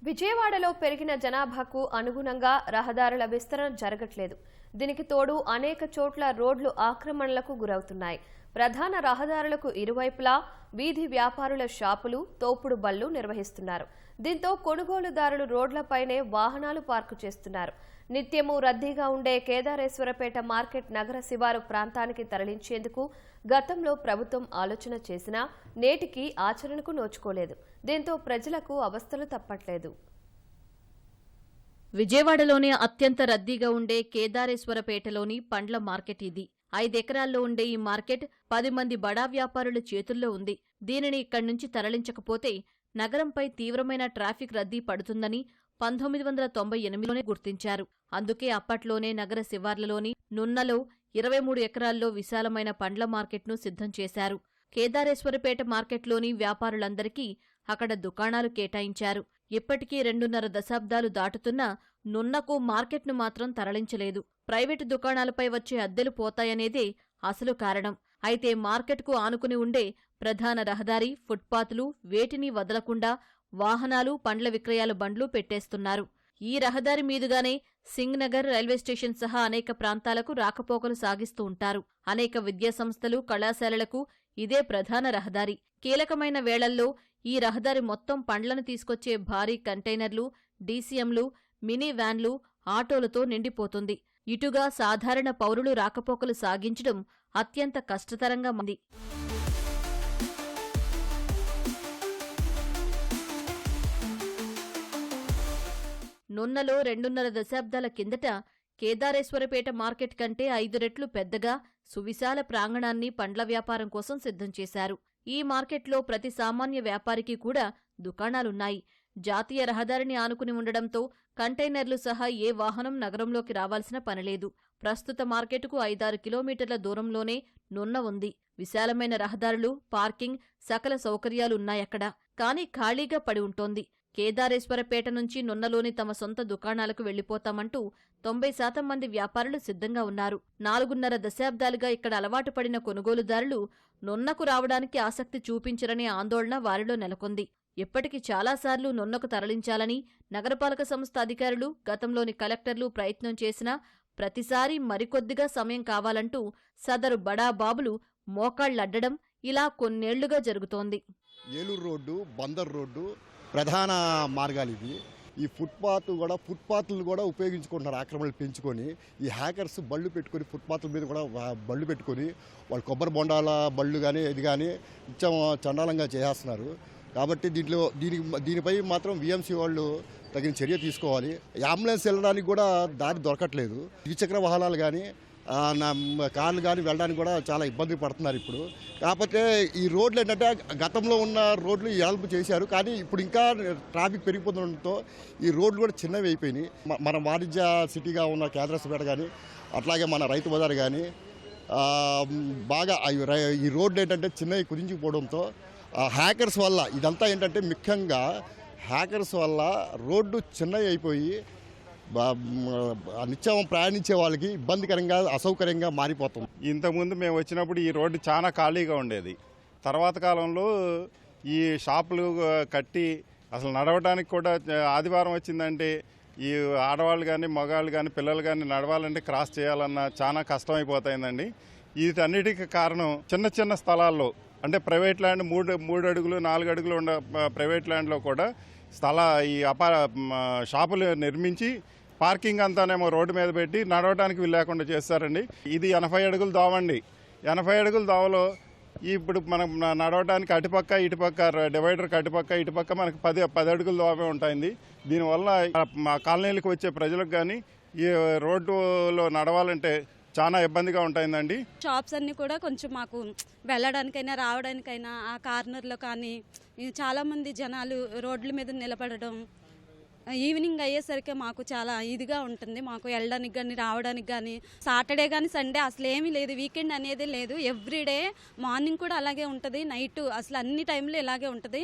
విజయవాడలో పెరిగిన జనాభాకు అనుగుణంగా రహదారుల విస్తరణ జరగట్లేదు. దీనికి తోడు అనేక చోట్ల రోడ్లు ఆక్రమణలకు గురవుతున్నాయి. ప్రధాన రహదారులకు ఇరువైపులా వీధి వ్యాపారుల షాపులు, తోపుడు బళ్లు నిర్వహిస్తున్నారు. దీంతో కొనుగోలుదారులు రోడ్లపైనే వాహనాలు పార్కు చేస్తున్నారు. నిత్యము రద్దీగా ఉండే కేదారేశ్వరపేట మార్కెట్ నగర శివారు ప్రాంతానికి తరలించేందుకు గతంలో ప్రభుత్వం ఆలోచన చేసినా నేటికి ఆచరణకు నోచుకోలేదు. దీంతో ప్రజలకు అవస్థలు తప్పట్లేదు. విజయవాడలోనే అత్యంత రద్దీగా ఉండే కేదారేశ్వరపేటలోని పండ్ల మార్కెట్ ఇది. 5 ఎకరాల్లో ఉండే ఈ మార్కెట్ 10 మంది బడా వ్యాపారుల చేతుల్లో ఉంది. దీనిని ఇక్కడి నుంచి తరలించకపోతే నగరంపై తీవ్రమైన ట్రాఫిక్ రద్దీ పడుతుందని 1998లోనే గుర్తించారు. అందుకే అప్పట్లోనే నగర శివార్లలోని నున్నలో 23 ఎకరాల్లో విశాలమైన పండ్ల మార్కెట్ను సిద్ధం చేశారు. కేదారేశ్వరపేట మార్కెట్లోని వ్యాపారులందరికీ అక్కడ దుకాణాలు కేటాయించారు. ఇప్పటికీ 2.5 దశాబ్దాలు దాటుతున్నా నున్నకు మార్కెట్ను మాత్రం తరలించలేదు. ప్రైవేటు దుకాణాలపై వచ్చే అద్దెలు పోతాయనేదే అసలు కారణం. అయితే మార్కెట్కు ఆనుకుని ఉండే ప్రధాన రహదారి, ఫుట్పాత్లు వేటిని వదలకుండా వాహనాలు, పండ్ల విక్రయాల బండ్లు పెట్టేస్తున్నారు. ఈ రహదారి మీదుగానే సింగ్ నగర్ రైల్వే స్టేషన్ సహా అనేక ప్రాంతాలకు రాకపోకలు సాగిస్తూ ఉంటారు. అనేక విద్యాసంస్థలు, కళాశాలలకు ఇదే ప్రధాన రహదారి. కీలకమైన వేళల్లో ఈ రహదారి మొత్తం పండ్లను తీసుకొచ్చే భారీ కంటైనర్లు, డీసీఎంలు, మినీ వ్యాన్లు, ఆటోలతో నిండిపోతుంది. ఇటుగా సాధారణ పౌరులు రాకపోకలు సాగించడం అత్యంత కష్టతరంగా ఉంది. నున్నలో 2.5 దశాబ్దాల కిందట కేదారేశ్వరపేట మార్కెట్ కంటే 5 రెట్లు పెద్దగా సువిశాల ప్రాంగణాన్ని పండ్ల వ్యాపారం కోసం సిద్ధం చేశారు. ఈ మార్కెట్లో ప్రతి సామాన్య వ్యాపారికి కూడా దుకాణాలున్నాయి. జాతీయ రహదారిని ఆనుకుని ఉండడంతో కంటైనర్లు సహా ఏ వాహనం నగరంలోకి రావాల్సిన పనిలేదు. ప్రస్తుత మార్కెటుకు 5-6 కిలోమీటర్ల దూరంలోనే నున్న ఉంది. విశాలమైన రహదారులు, పార్కింగ్, సకల సౌకర్యాలున్నాయక్కడ. కానీ ఖాళీగా పడి ఉంటోంది. కేదారేశ్వరపేట నుంచి నున్నలోని తమ సొంత దుకాణాలకు వెళ్లిపోతామంటూ 90% మంది వ్యాపారులు సిద్ధంగా ఉన్నారు. 4.5 దశాబ్దాలుగా ఇక్కడ అలవాటు పడిన కొనుగోలుదారులు నున్నకు రావడానికి ఆసక్తి చూపించరనే ఆందోళన వారిలో నెలకొంది. ఇప్పటికి చాలాసార్లు నున్నకు తరలించాలని నగరపాలక సంస్థ అధికారులు, గతంలోని కలెక్టర్లు ప్రయత్నం చేసినా ప్రతిసారీ మరికొద్దిగా సమయం కావాలంటూ సదరు బడా బాబులు మోకాళ్లడ్డడం ఇలా కొన్నేళ్లుగా జరుగుతోంది. ఏలూరు రోడ్డు, బందర్ రోడ్డు ప్రధాన మార్గాలు ఇవి. ఈ ఫుట్పాత్లు కూడా ఉపయోగించుకుంటున్నారు. ఆక్రమణలు పెంచుకొని ఈ హ్యాకర్స్ బళ్ళు పెట్టుకొని ఫుట్పాత్ల మీద కూడా బళ్ళు పెట్టుకొని వాళ్ళు కొబ్బరి బొండాల బళ్ళు కానీ ఇది కానీ చండాలంగా చేసేస్తున్నారు. కాబట్టి దీనిపై మాత్రం విఎంసీ వాళ్ళు తగిన చర్య తీసుకోవాలి. అంబులెన్స్ వెళ్ళడానికి కూడా దారి దొరకట్లేదు. ద్విచక్ర వాహనాలు కానీ కార్లు కానీ వెళ్ళడానికి కూడా చాలా ఇబ్బంది పడుతున్నారు ఇప్పుడు. కాకపోతే ఈ రోడ్లు ఏంటంటే గతంలో ఉన్న రోడ్లు ఎడల్పు చేశారు, కానీ ఇప్పుడు ఇంకా ట్రాఫిక్ పెరిగిపోతుండటంతో ఈ రోడ్లు కూడా చిన్నవి అయిపోయినాయి. మన వాణిజ్య సిటీగా ఉన్న కేదారేశ్వరపేట కానీ అట్లాగే మన రైతు బజార్ కానీ బాగా ఈ రోడ్లు ఏంటంటే చిన్నవి కుదించిపోవడంతో హ్యాకర్స్ వల్ల ఇదంతా ఏంటంటే ముఖ్యంగా హ్యాకర్స్ వల్ల రోడ్డు చిన్నవి అయిపోయి నిత్యం ప్రయాణించే వాళ్ళకి ఇబ్బందికరంగా అసౌకర్యంగా మారిపోతుంది. ఇంతకుముందు మేము వచ్చినప్పుడు ఈ రోడ్డు చాలా ఖాళీగా ఉండేది. తర్వాత కాలంలో ఈ షాపులు కట్టి అసలు నడవడానికి కూడా ఆదివారం వచ్చిందంటే ఈ ఆడవాళ్ళు కానీ మగవాళ్ళు కానీ పిల్లలు కానీ నడవాలంటే క్రాస్ చేయాలన్నా చాలా కష్టమైపోతాయిందండి. వీటన్నిటికీ కారణం చిన్న చిన్న స్థలాల్లో అంటే ప్రైవేట్ ల్యాండ్ 3 అడుగులు 4 అడుగులు ఉన్న ప్రైవేట్ ల్యాండ్లో కూడా ఈ షాపులు నిర్మించి పార్కింగ్ అంతానేమో రోడ్డు మీద పెట్టి నడవడానికి వీల్లేకుండా చేస్తారండి. ఇది 80 అడుగుల దోవండి. 80 అడుగుల దోవలో ఇప్పుడు మనం నడవడానికి అటుపక్క ఇటుపక్క డివైడర్కి అటుపక్క ఇటుపక్క మనకి 10 అడుగుల దోవే ఉంటుంది. దీనివల్ల మా కాలనీలకు వచ్చే ప్రజలకు కానీ ఈ రోడ్డులో నడవాలంటే చాలా ఇబ్బందిగా ఉంటుందండి. షాప్స్ అన్నీ కూడా కొంచెం మాకు వెళ్ళడానికైనా రావడానికైనా ఆ కార్నర్లో కానీ చాలామంది జనాలు రోడ్ల మీద నిలబడడం, ఈవినింగ్ అయ్యేసరికి మాకు చాలా ఇదిగా ఉంటుంది. మాకు వెళ్ళడానికి కానీ రావడానికి కానీ సాటర్డే కానీ సండే అసలు ఏమీ లేదు, వీకెండ్ అనేది లేదు. ఎవ్రీడే మార్నింగ్ కూడా అలాగే ఉంటుంది, నైట్ అసలు అన్ని టైంలో ఇలాగే ఉంటుంది.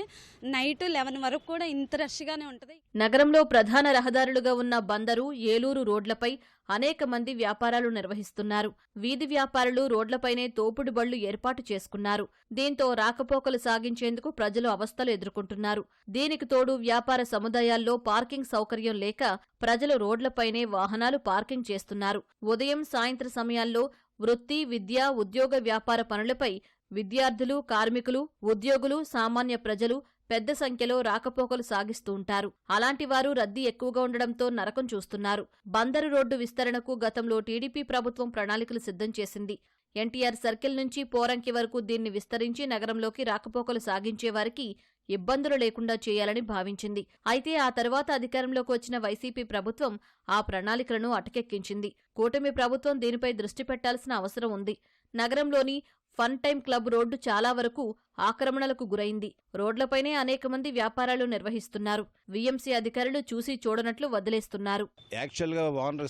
నైట్ 11 వరకు కూడా ఇంత రష్గానే ఉంటుంది. నగరంలో ప్రధాన రహదారులుగా ఉన్న బందరు, ఏలూరు రోడ్లపై అనేక మంది వ్యాపారాలు నిర్వహిస్తున్నారు. వీధి వ్యాపారులు రోడ్లపైనే తోపుడు బళ్లు ఏర్పాటు చేసుకున్నారు. దీంతో రాకపోకలు సాగించేందుకు ప్రజలు అవస్థలు ఎదుర్కొంటున్నారు. దీనికి తోడు వ్యాపార సముదాయాల్లో పార్కింగ్ సౌకర్యం లేక ప్రజలు రోడ్లపైనే వాహనాలు పార్కింగ్ చేస్తున్నారు. ఉదయం, సాయంత్రం సమయాల్లో వృత్తి, విద్య, ఉద్యోగ, వ్యాపార పనులపై విద్యార్థులు, కార్మికులు, ఉద్యోగులు, సామాన్య ప్రజలు పెద్ద సంఖ్యలో రాకపోకలు సాగిస్తూ ఉంటారు. అలాంటి వారు రద్దీ ఎక్కువగా ఉండడంతో నరకం చూస్తున్నారు. బందరు రోడ్డు విస్తరణకు గతంలో టీడీపీ ప్రభుత్వం ప్రణాళికలు సిద్ధం చేసింది. ఎన్టీఆర్ సర్కిల్ నుంచి పోరంకి వరకు దీన్ని విస్తరించి నగరంలోకి రాకపోకలు సాగించేవారికి ఇబ్బందులు లేకుండా చేయాలని భావించింది. అయితే ఆ తర్వాత అధికారంలోకి వచ్చిన వైసీపీ ప్రభుత్వం ఆ ప్రణాళికలను అటకెక్కించింది. కూటమి ప్రభుత్వం దీనిపై దృష్టి పెట్టాల్సిన అవసరం ఉంది. నగరంలోని ఫన్ టైమ్ క్లబ్ రోడ్డు చాలా వరకు ఆక్రమణలకు గురైంది. రోడ్లపైనే అనేక మంది వ్యాపారాలు నిర్వహిస్తున్నారు. వీఎంసీ అధికారులు చూసి చూడనట్లు వదిలేస్తున్నారు. యాక్చువల్గా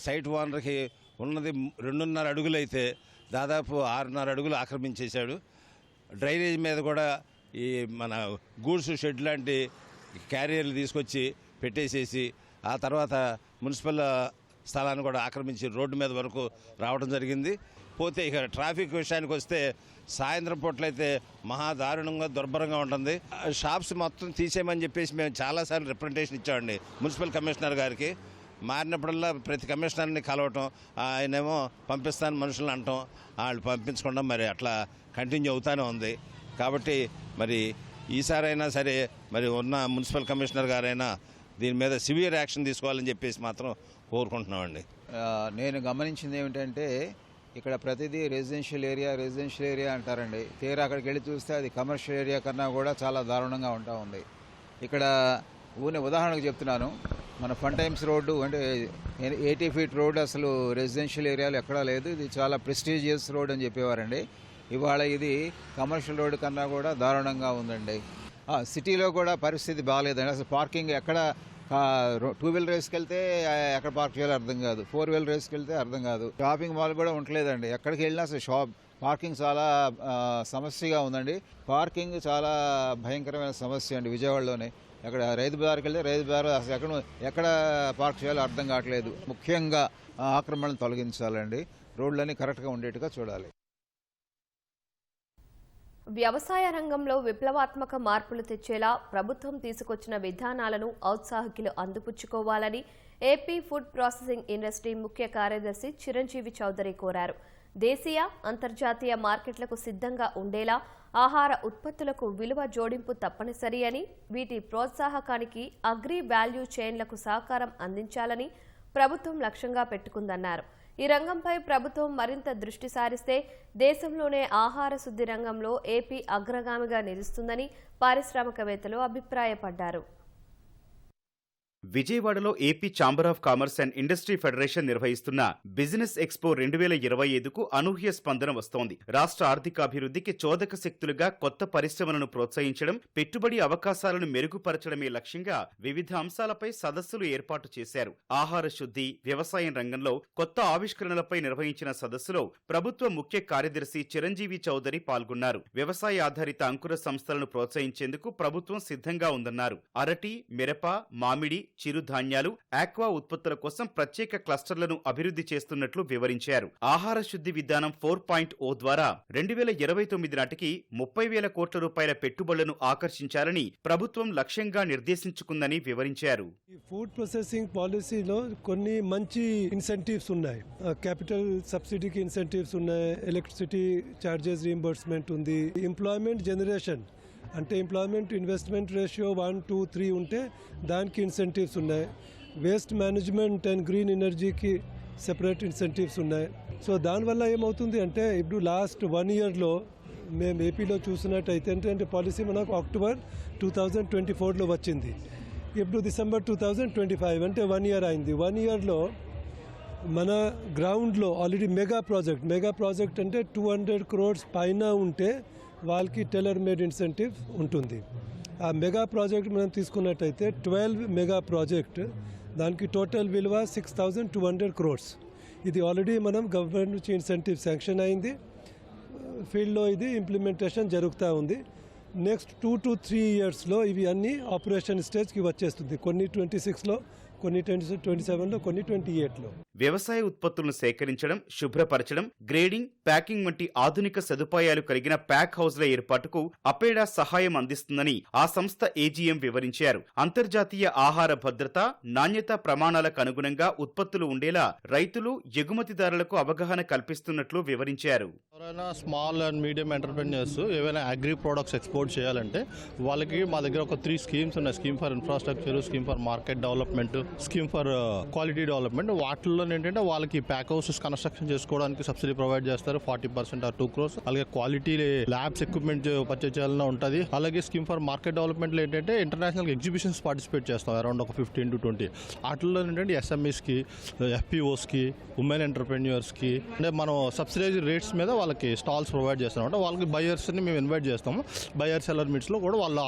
సైట్ ఓనర్కి ఉన్నది 2.5 అడుగులైతే దాదాపు 6.5 అడుగులు ఆక్రమించేశాడు. డ్రైనేజ్ మీద కూడా ఈ మన గూడ్స్ షెడ్ లాంటి క్యారియర్లు తీసుకొచ్చి పెట్టేసేసి ఆ తర్వాత మున్సిపల్ స్థలాన్ని కూడా ఆక్రమించి రోడ్డు మీద వరకు రావడం జరిగింది. పోతే ఇక ట్రాఫిక్ విషయానికి వస్తే సాయంత్రం పూట్లయితే మహాదారుణంగా దుర్భరంగా ఉంటుంది. షాప్స్ మొత్తం తీసేయమని చెప్పేసి మేము చాలాసార్లు రిప్రజెంటేషన్ ఇచ్చామండి మున్సిపల్ కమిషనర్ గారికి. మారినప్పుడల్లా ప్రతి కమిషనర్ని కలవటం, ఆయనేమో పంపిస్తాను మనుషులను అంటాం, వాళ్ళు పంపించకుండా మరి అట్లా కంటిన్యూ అవుతూనే ఉంది. కాబట్టి మరి ఈసారైనా సరే మరి ఉన్న మున్సిపల్ కమిషనర్ గారైనా దీని మీద సివియర్ యాక్షన్ తీసుకోవాలని చెప్పేసి మాత్రం కోరుకుంటున్నామండి. నేను గమనించింది ఏమిటంటే ఇక్కడ ప్రతిదీ రెసిడెన్షియల్ ఏరియా అంటారండి. తీరా అక్కడికి వెళ్ళి చూస్తే అది కమర్షియల్ ఏరియా కన్నా కూడా చాలా దారుణంగా ఉంటా ఉంది. ఇక్కడ ఉదాహరణకు చెప్తున్నాను, మన ఫన్ టైమ్స్ రోడ్డు అంటే 80 ఫీట్ రోడ్డు అసలు రెసిడెన్షియల్ ఏరియాలో ఎక్కడా లేదు. ఇది చాలా ప్రెస్టీజియస్ రోడ్ అని చెప్పేవారండి. ఇవాళ ఇది కమర్షియల్ రోడ్డు కన్నా కూడా దారుణంగా ఉందండి. సిటీలో కూడా పరిస్థితి బాగాలేదండి. అసలు పార్కింగ్ ఎక్కడ 2 వీలర్ రేస్కి వెళ్తే ఎక్కడ పార్క్ చేయాలో అర్థం కాదు, 4 వీలర్ రేస్కి వెళ్తే అర్థం కాదు. షాపింగ్ మాల్ కూడా ఉండలేదండి. ఎక్కడికి వెళ్ళినా అసలు పార్కింగ్ చాలా సమస్యగా ఉందండి. పార్కింగ్ చాలా భయంకరమైన సమస్య అండి విజయవాడలోనే. అక్కడ రైతు బజార్కి వెళ్తే రైతు బజార్ అసలు ఎక్కడ పార్క్ చేయాలో అర్థం కావట్లేదు. ముఖ్యంగా ఆక్రమణను తొలగించాలండి, రోడ్లన్నీ కరెక్ట్గా ఉండేట్టుగా చూడాలి. వ్యవసాయ రంగంలో విప్లవాత్మక మార్పులు తెచ్చేలా ప్రభుత్వం తీసుకొచ్చిన విధానాలను ఔత్సాహికులు అందిపుచ్చుకోవాలని ఏపీ ఫుడ్ ప్రాసెసింగ్ ఇండస్ట్రీ ముఖ్య కార్యదర్శి చిరంజీవి చౌదరి కోరారు. దేశీయ, అంతర్జాతీయ మార్కెట్లకు సిద్ధంగా ఉండేలా ఆహార ఉత్పత్తులకు విలువ జోడింపు తప్పనిసరి అని, వీటి ప్రోత్సాహకానికి అగ్రి వాల్యూ చైన్లకు సహకారం అందించాలని ప్రభుత్వం లక్ష్యంగా పెట్టుకుందన్నారు. ఈ రంగంపై ప్రభుత్వం మరింత దృష్టి సారిస్తే దేశంలోనే ఆహార శుద్ధి రంగంలో ఏపీ అగ్రగామిగా నిలుస్తుందని పారిశ్రామికవేత్తలు అభిప్రాయపడ్డారు. విజయవాడలో AP chamber of commerce and industry federation నిర్వహిస్తున్న బిజినెస్ ఎక్స్పో 2025కు అనూహ్య స్పందన వస్తోంది. రాష్ట్ర ఆర్థికాభివృద్ధికి చోదక శక్తులుగా కొత్త పరిశ్రమలను ప్రోత్సహించడం, పెట్టుబడి అవకాశాలను మెరుగుపరచడమే లక్ష్యంగా వివిధ అంశాలపై సదస్సులు ఏర్పాటు చేశారు. ఆహార శుద్ధి, వ్యవసాయం రంగంలో కొత్త ఆవిష్కరణలపై నిర్వహించిన సదస్సులో ప్రభుత్వ ముఖ్య కార్యదర్శి చిరంజీవి చౌదరి పాల్గొన్నారు. వ్యవసాయ ఆధారిత అంకుర సంస్థలను ప్రోత్సహించేందుకు ప్రభుత్వం సిద్ధంగా ఉందన్నారు. అరటి, మిరప, మామిడి, చిరుధాన్యాలు, ఆక్వా ఉత్పత్తుల కోసం ప్రత్యేక క్లస్టర్లను అభివృద్ధి చేస్తున్నట్లు వివరించారు. ఆహార శుద్ధి విధానం 4.0 ద్వారా 2029 నాటికి 30,000 కోట్ల రూపాయల పెట్టుబడులను ఆకర్షించాలని ప్రభుత్వం లక్ష్యంగా నిర్దేశించుకుందని వివరించారు. ఫుడ్ ప్రాసెసింగ్ పాలసీలో కొన్ని మంచి ఇన్సెంటివ్స్ ఉన్నాయి. క్యాపిటల్ సబ్సిడీకి ఇన్సెంటివ్స్ ఉన్నాయి, ఎలక్ట్రిసిటీ ఛార్జెస్ రీయింబర్స్మెంట్ ఉంది, ఎంప్లాయ్మెంట్ జనరేషన్ అంటే ఎంప్లాయ్మెంట్ ఇన్వెస్ట్మెంట్ రేషియో 1:3 ఉంటే దానికి ఇన్సెంటివ్స్ ఉన్నాయి. వేస్ట్ మేనేజ్మెంట్ అండ్ గ్రీన్ ఎనర్జీకి సెపరేట్ ఇన్సెంటివ్స్ ఉన్నాయి. సో దానివల్ల ఏమవుతుంది అంటే ఇప్పుడు లాస్ట్ 1 ఇయర్లో మేము ఏపీలో చూసినట్టయితే అంటే పాలసీ మనకు అక్టోబర్ 2024లో వచ్చింది. ఇప్పుడు డిసెంబర్ 2025 అంటే 1 ఇయర్ అయింది. 1 ఇయర్లో మన గ్రౌండ్లో ఆల్రెడీ మెగా ప్రాజెక్ట్ అంటే 200 crores పైన ఉంటే వాళ్ళకి టైలర్ మేడ్ ఇన్సెంటివ్ ఉంటుంది. ఆ మెగా ప్రాజెక్ట్ మనం తీసుకున్నట్టయితే 12 మెగా ప్రాజెక్ట్, దానికి టోటల్ విలువ 6,200 crores. ఇది ఆల్రెడీ మనం గవర్నమెంట్ నుంచి ఇన్సెంటివ్ శాంక్షన్ అయింది, ఫీల్డ్లో ఇది ఇంప్లిమెంటేషన్ జరుగుతూ ఉంది. నెక్స్ట్ 2 to 3 yearsలో ఇవి అన్నీ ఆపరేషన్ స్టేజ్కి వచ్చేస్తుంది. కొన్ని 26లో, కొన్ని 27లో, కొన్ని 28లో. వ్యవసాయ ఉత్పత్తులను సేకరించడం, శుభ్రపరచడం, గ్రేడింగ్, ప్యాకింగ్ వంటి ఆధునిక సదుపాయాలు కలిగిన ప్యాక్ హౌస్ల ఏర్పాటుకు అపేడా సహాయం అందిస్తుందని ఆ సంస్థ ఏజీఎం వివరించారు. అంతర్జాతీయ ఆహార భద్రత, నాణ్యత ప్రమాణాలకు అనుగుణంగా ఉత్పత్తులు ఉండేలా రైతులు, ఎగుమతిదారులకు అవగాహన కల్పిస్తున్నట్లు వివరించారు. ఎవరైనా స్మాల్ అండ్ మీడియం ఎంటర్ప్రెన్యూర్స్ ఏవైనా అగ్రి ప్రొడక్ట్స్ ఎక్స్పోర్ట్ చేయాలంటే వాళ్ళకి మా దగ్గర ఒక 3 స్కీమ్స్ ఉన్నాయి. Scheme for infrastructure, scheme for market development, scheme for quality development. వాటిల్లో ఏంటంటే వాళ్ళకి ప్యాక్ హౌసెస్ కన్స్ట్రక్షన్ చేసుకోవడానికి సబ్సిడీ ప్రొవైడ్ చేస్తారు 40% or 2 crores. అలాగే క్వాలిటీ ల్యాబ్స్ ఎక్విప్మెంట్ పర్చేజ్ చేయాలని ఉంటుంది. అలాగే స్కీమ్ ఫర్ మార్కెట్ డెవలప్మెంట్ లో ఏంటంటే ఇంటర్నేషనల్ ఎగ్జిబిషన్స్ పార్టిసిపేట్ చేస్తాం అరౌండ్ ఒక 15 to 20. వాటిల్లో ఏంటంటే ఎస్ఎంఈస్కి, ఎఫ్పిఓస్కి, ఉమెన్ ఎంటర్ప్రెన్యూర్స్కి అంటే మనం సబ్సిడైజ్ రేట్స్ మీద వాళ్ళకి స్టాల్స్ ప్రొవైడ్ చేస్తాం. అంటే వాళ్ళకి బయర్స్ని మేము ఇన్వైట్ చేస్తాము. బయర్ సెల్లర్ మీట్స్లో కూడా వాళ్ళు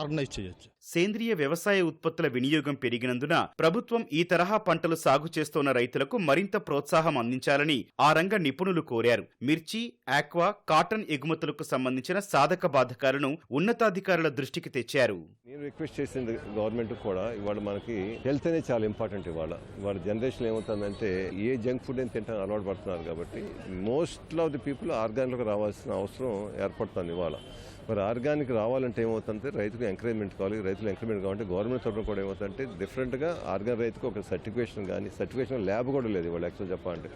ఆర్గనైజ్ చేయొచ్చు. సేంద్రియ వ్యవసాయ ఉత్పత్తుల వినియోగం పెరిగినందున ప్రభుత్వం ఈ తరహా పంటలు సాగు చేస్తున్న రైతులకు మరింత ప్రోత్సాహం అందించాలని ఆ రంగ నిపుణులు కోరారు. మిర్చి, ఆక్వా, కాటన్ ఎగుమతులకు సంబంధించిన సాధక బాధకాలను ఉన్నతాధికారుల దృష్టికి తెచ్చారు. నేను రిక్వెస్ట్ చేసింది గవర్నమెంట్ కూడా, ఇవాళ మనకి హెల్త్ అనేది చాలా ఇంపార్టెంట్. ఇవాళ జనరేషన్ ఏమవుతుందంటే ఏ జంక్ ఫుడ్ అని తింటాను అలవాటు పడుతున్నారు. కాబట్టి most of the people organic రావాల్సిన అవసరం ఏర్పడుతుంది. ఇవాళ మరి ఆర్గానిక్ రావాలంటే ఏమవుతుందంటే రైతుకు ఎంకరేజ్మెంట్ కావాలి. రైతులు ఎంకరేజ్మెంట్ కావాలంటే గవర్నమెంట్ తరఫున కూడా ఏమవుతుందంటే డిఫరెంట్గా ఆర్గానిక్ రైతుకు ఒక సర్టిఫికేషన్ కానీ, సర్టిఫికేషన్ ల్యాబ్ కూడా లేదు ఇవాళ. యాక్చువల్ చెప్పాలంటే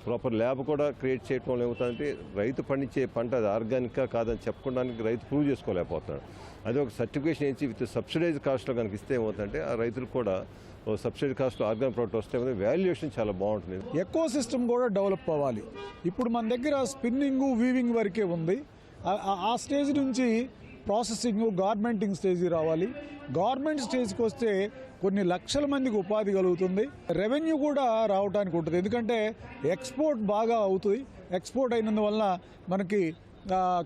ప్రాపర్ ల్యాబ్ కూడా క్రియేట్ చేయడం వల్ల ఏమవుతుందంటే రైతు పండించే పంట అది ఆర్గానిక్గా కాదని చెప్పుకోవడానికి రైతు ప్రూవ్ చేసుకోలేకపోతున్నాడు. అదే ఒక సర్టిఫికేషన్ ఇచ్చి విత్ సబ్సిడైజ్ కాస్ట్లో కనుక ఇస్తే ఏమవుతుందంటే ఆ రైతులు కూడా సబ్సిడీ కాస్ట్లో ఆర్గానిక్ ప్రోడక్ట్ వస్తే వాల్యుయేషన్ చాలా బాగుంటుంది. ఎకో సిస్టమ్ కూడా డెవలప్ అవ్వాలి. ఇప్పుడు మన దగ్గర స్పిన్నింగ్, వీవింగ్ వరకే ఉంది. ఆ స్టేజ్ నుంచి ప్రాసెసింగ్, గార్మెంటింగ్ స్టేజ్ రావాలి. గార్మెంట్ స్టేజ్కి వస్తే కొన్ని లక్షల మందికి ఉపాధి కలుగుతుంది. రెవెన్యూ కూడా రావడానికి ఉంటుంది. ఎందుకంటే ఎక్స్పోర్ట్ బాగా అవుతుంది. ఎక్స్పోర్ట్ అయినందువల్ల మనకి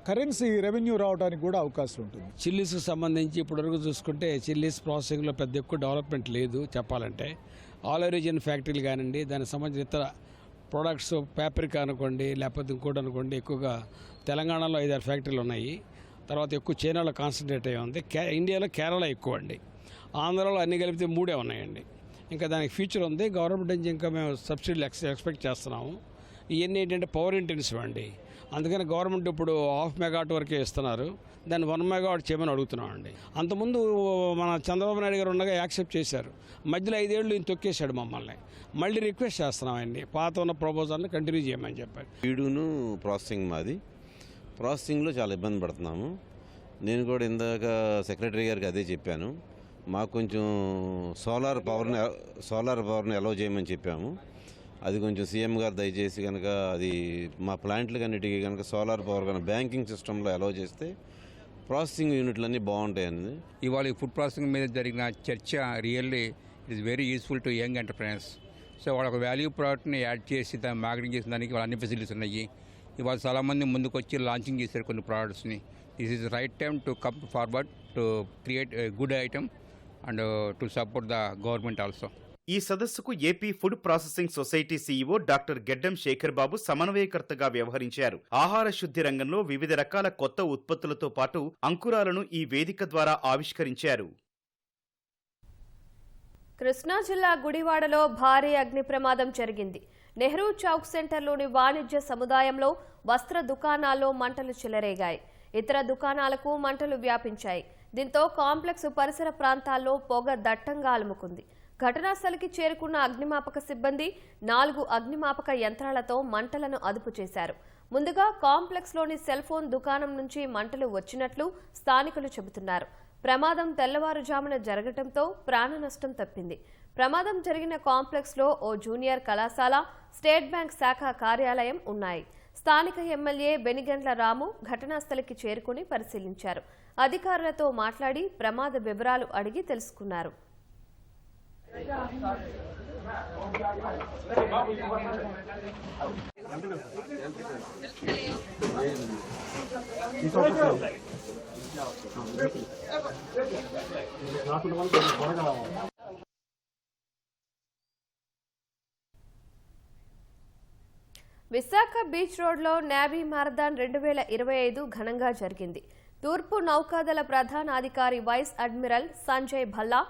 కరెన్సీ రెవెన్యూ రావడానికి కూడా అవకాశం ఉంటుంది. చిల్లీస్కి సంబంధించి ఇప్పటివరకు చూసుకుంటే చిల్లీస్ ప్రాసెసింగ్లో పెద్ద ఎక్కువ డెవలప్మెంట్ లేదు చెప్పాలంటే. ఆల్ ఒరిజిన్ ఫ్యాక్టరీలు కానివ్వండి, దానికి సంబంధించిన ఇతర ప్రొడక్ట్స్, పేపరికా అనుకోండి, లేకపోతే ఇంకోటి అనుకోండి, ఎక్కువగా తెలంగాణలో 5-6 ఫ్యాక్టరీలు ఉన్నాయి. తర్వాత ఎక్కువ చైనాలో కాన్సన్ట్రేట్ అయ్యి ఉంది. ఇండియాలో కేరళ ఎక్కువ అండి. ఆంధ్రాలో అన్ని కలిపితే 3 ఉన్నాయండి. ఇంకా దానికి ఫ్యూచర్ ఉంది. గవర్నమెంట్ నుంచి ఇంకా మేము సబ్సిడీలు ఎక్స్పెక్ట్ చేస్తున్నాము. ఇవన్నీ ఏంటంటే పవర్ ఇంటెన్సివ్ అండి. అందుకని గవర్నమెంట్ ఇప్పుడు 0.5 మెగావాట్ వరకే ఇస్తున్నారు. దాన్ని 1 మెగావాట్ చేయమని అడుగుతున్నామండి. అంతకుముందు మన చంద్రబాబు నాయుడు గారు ఉండగా యాక్సెప్ట్ చేశారు. మధ్యలో 5 ఏళ్ళు ఈయన తొక్కేశాడు మమ్మల్ని. మళ్ళీ రిక్వెస్ట్ చేస్తున్నామండి, పాత ఉన్న ప్రపోజల్ని కంటిన్యూ చేయమని చెప్పారు. ఫీడును ప్రాసెసింగ్ మాది. ప్రాసెసింగ్లో చాలా ఇబ్బంది పడుతున్నాము. నేను కూడా ఇందాక సెక్రటరీ గారికి అదే చెప్పాను. మాకు కొంచెం సోలార్ పవర్ని అలౌ చేయమని చెప్పాము. అది కొంచెం సీఎం గారు దయచేసి కనుక అది మా ప్లాంట్లకు అన్నిటికీ కనుక సోలార్ పవర్ కనుక బ్యాంకింగ్ సిస్టంలో అలౌ చేస్తే ప్రాసెసింగ్ యూనిట్లన్నీ బాగుంటాయని. ఇవాళ ఈ ఫుడ్ ప్రాసెసింగ్ మీద జరిగిన చర్చ really it is very useful to young entrepreneurs. So వాళ్ళ వాల్యూ ప్రోడక్ట్ని యాడ్ చేసి దాన్ని మార్కెటింగ్ చేసిన దానికి వాళ్ళ అన్ని ఫెసిలిటీస్ ఉన్నాయి. ఇవాళ చాలామంది ముందుకు వచ్చి లాంచింగ్ చేశారు కొన్ని ప్రోడక్ట్స్ని. This is right time to come forward to create a good item and to support the government also. ఈ సదస్సుకు AP food processing society CEO doctor Geddam Shekhar బాబు సమన్వయకర్తగా వ్యవహరించారు. ఆహార శుద్ధి రంగంలో వివిధ రకాల కొత్త ఉత్పత్తులతో పాటు అంకురాలను ఈ వేదిక ద్వారా ఆవిష్కరించారు. కృష్ణా జిల్లా గుడివాడలో భారీ అగ్ని ప్రమాదం జరిగింది. నెహ్రూ చౌక్ సెంటర్లోని వాణిజ్య సముదాయంలో వస్త్ర దుకాణాల్లో మంటలు చెలరేగాయి. ఇతర దుకాణాలకు మంటలు వ్యాపించాయి. దీంతో కాంప్లెక్స్ పరిసర ప్రాంతాల్లో పొగ దట్టంగా అలుముకుంది. ఘటనా స్థలికి చేరుకున్న అగ్నిమాపక సిబ్బంది 4 అగ్నిమాపక యంత్రాలతో మంటలను అదుపు చేశారు. ముందుగా కాంప్లెక్స్లోని సెల్ ఫోన్ దుకాణం నుంచి మంటలు వచ్చినట్లు స్థానికులు చెబుతున్నారు. ప్రమాదం తెల్లవారుజామున జరగడంతో ప్రాణ నష్టం తప్పింది. ప్రమాదం జరిగిన కాంప్లెక్స్లో ఓ జూనియర్ కళాశాల, స్టేట్ బ్యాంక్ శాఖ కార్యాలయం ఉన్నాయి. స్థానిక ఎమ్మెల్యే బెనిగండ్ల రాము ఘటనా స్థలికి చేరుకుని పరిశీలించారు. అధికారులతో మాట్లాడి ప్రమాద వివరాలు అడిగి తెలుసుకున్నారు. విశాఖ బీచ్ రోడ్లో నేవీ మారథాన్ 2025 ఘనంగా జరిగింది. తూర్పు నౌకాదళ ప్రధానాధికారి వైస్ అడ్మిరల్ సంజయ్ భల్లా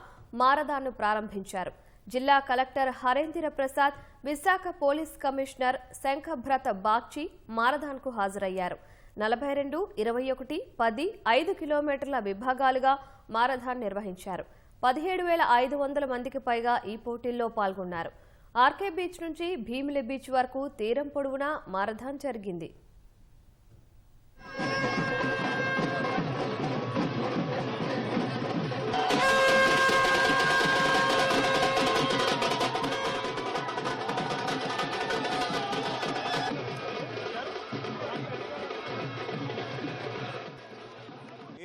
మారథాన్ను ప్రారంభించారు. జిల్లా collector Harendra Prasad, Visakha police commissioner Shankhabrata Bagchi మారథాన్కు హాజరయ్యారు. 42, 21, 10, 5 కిలోమీటర్ల విభాగాలుగా మారథాన్ నిర్వహించారు. 17,500 మందికి పైగా ఈ పోటీల్లో పాల్గొన్నారు. ఆర్కే బీచ్ నుంచి భీమిలి బీచ్ వరకు తీరం పొడవునా మారథాన్ జరిగింది.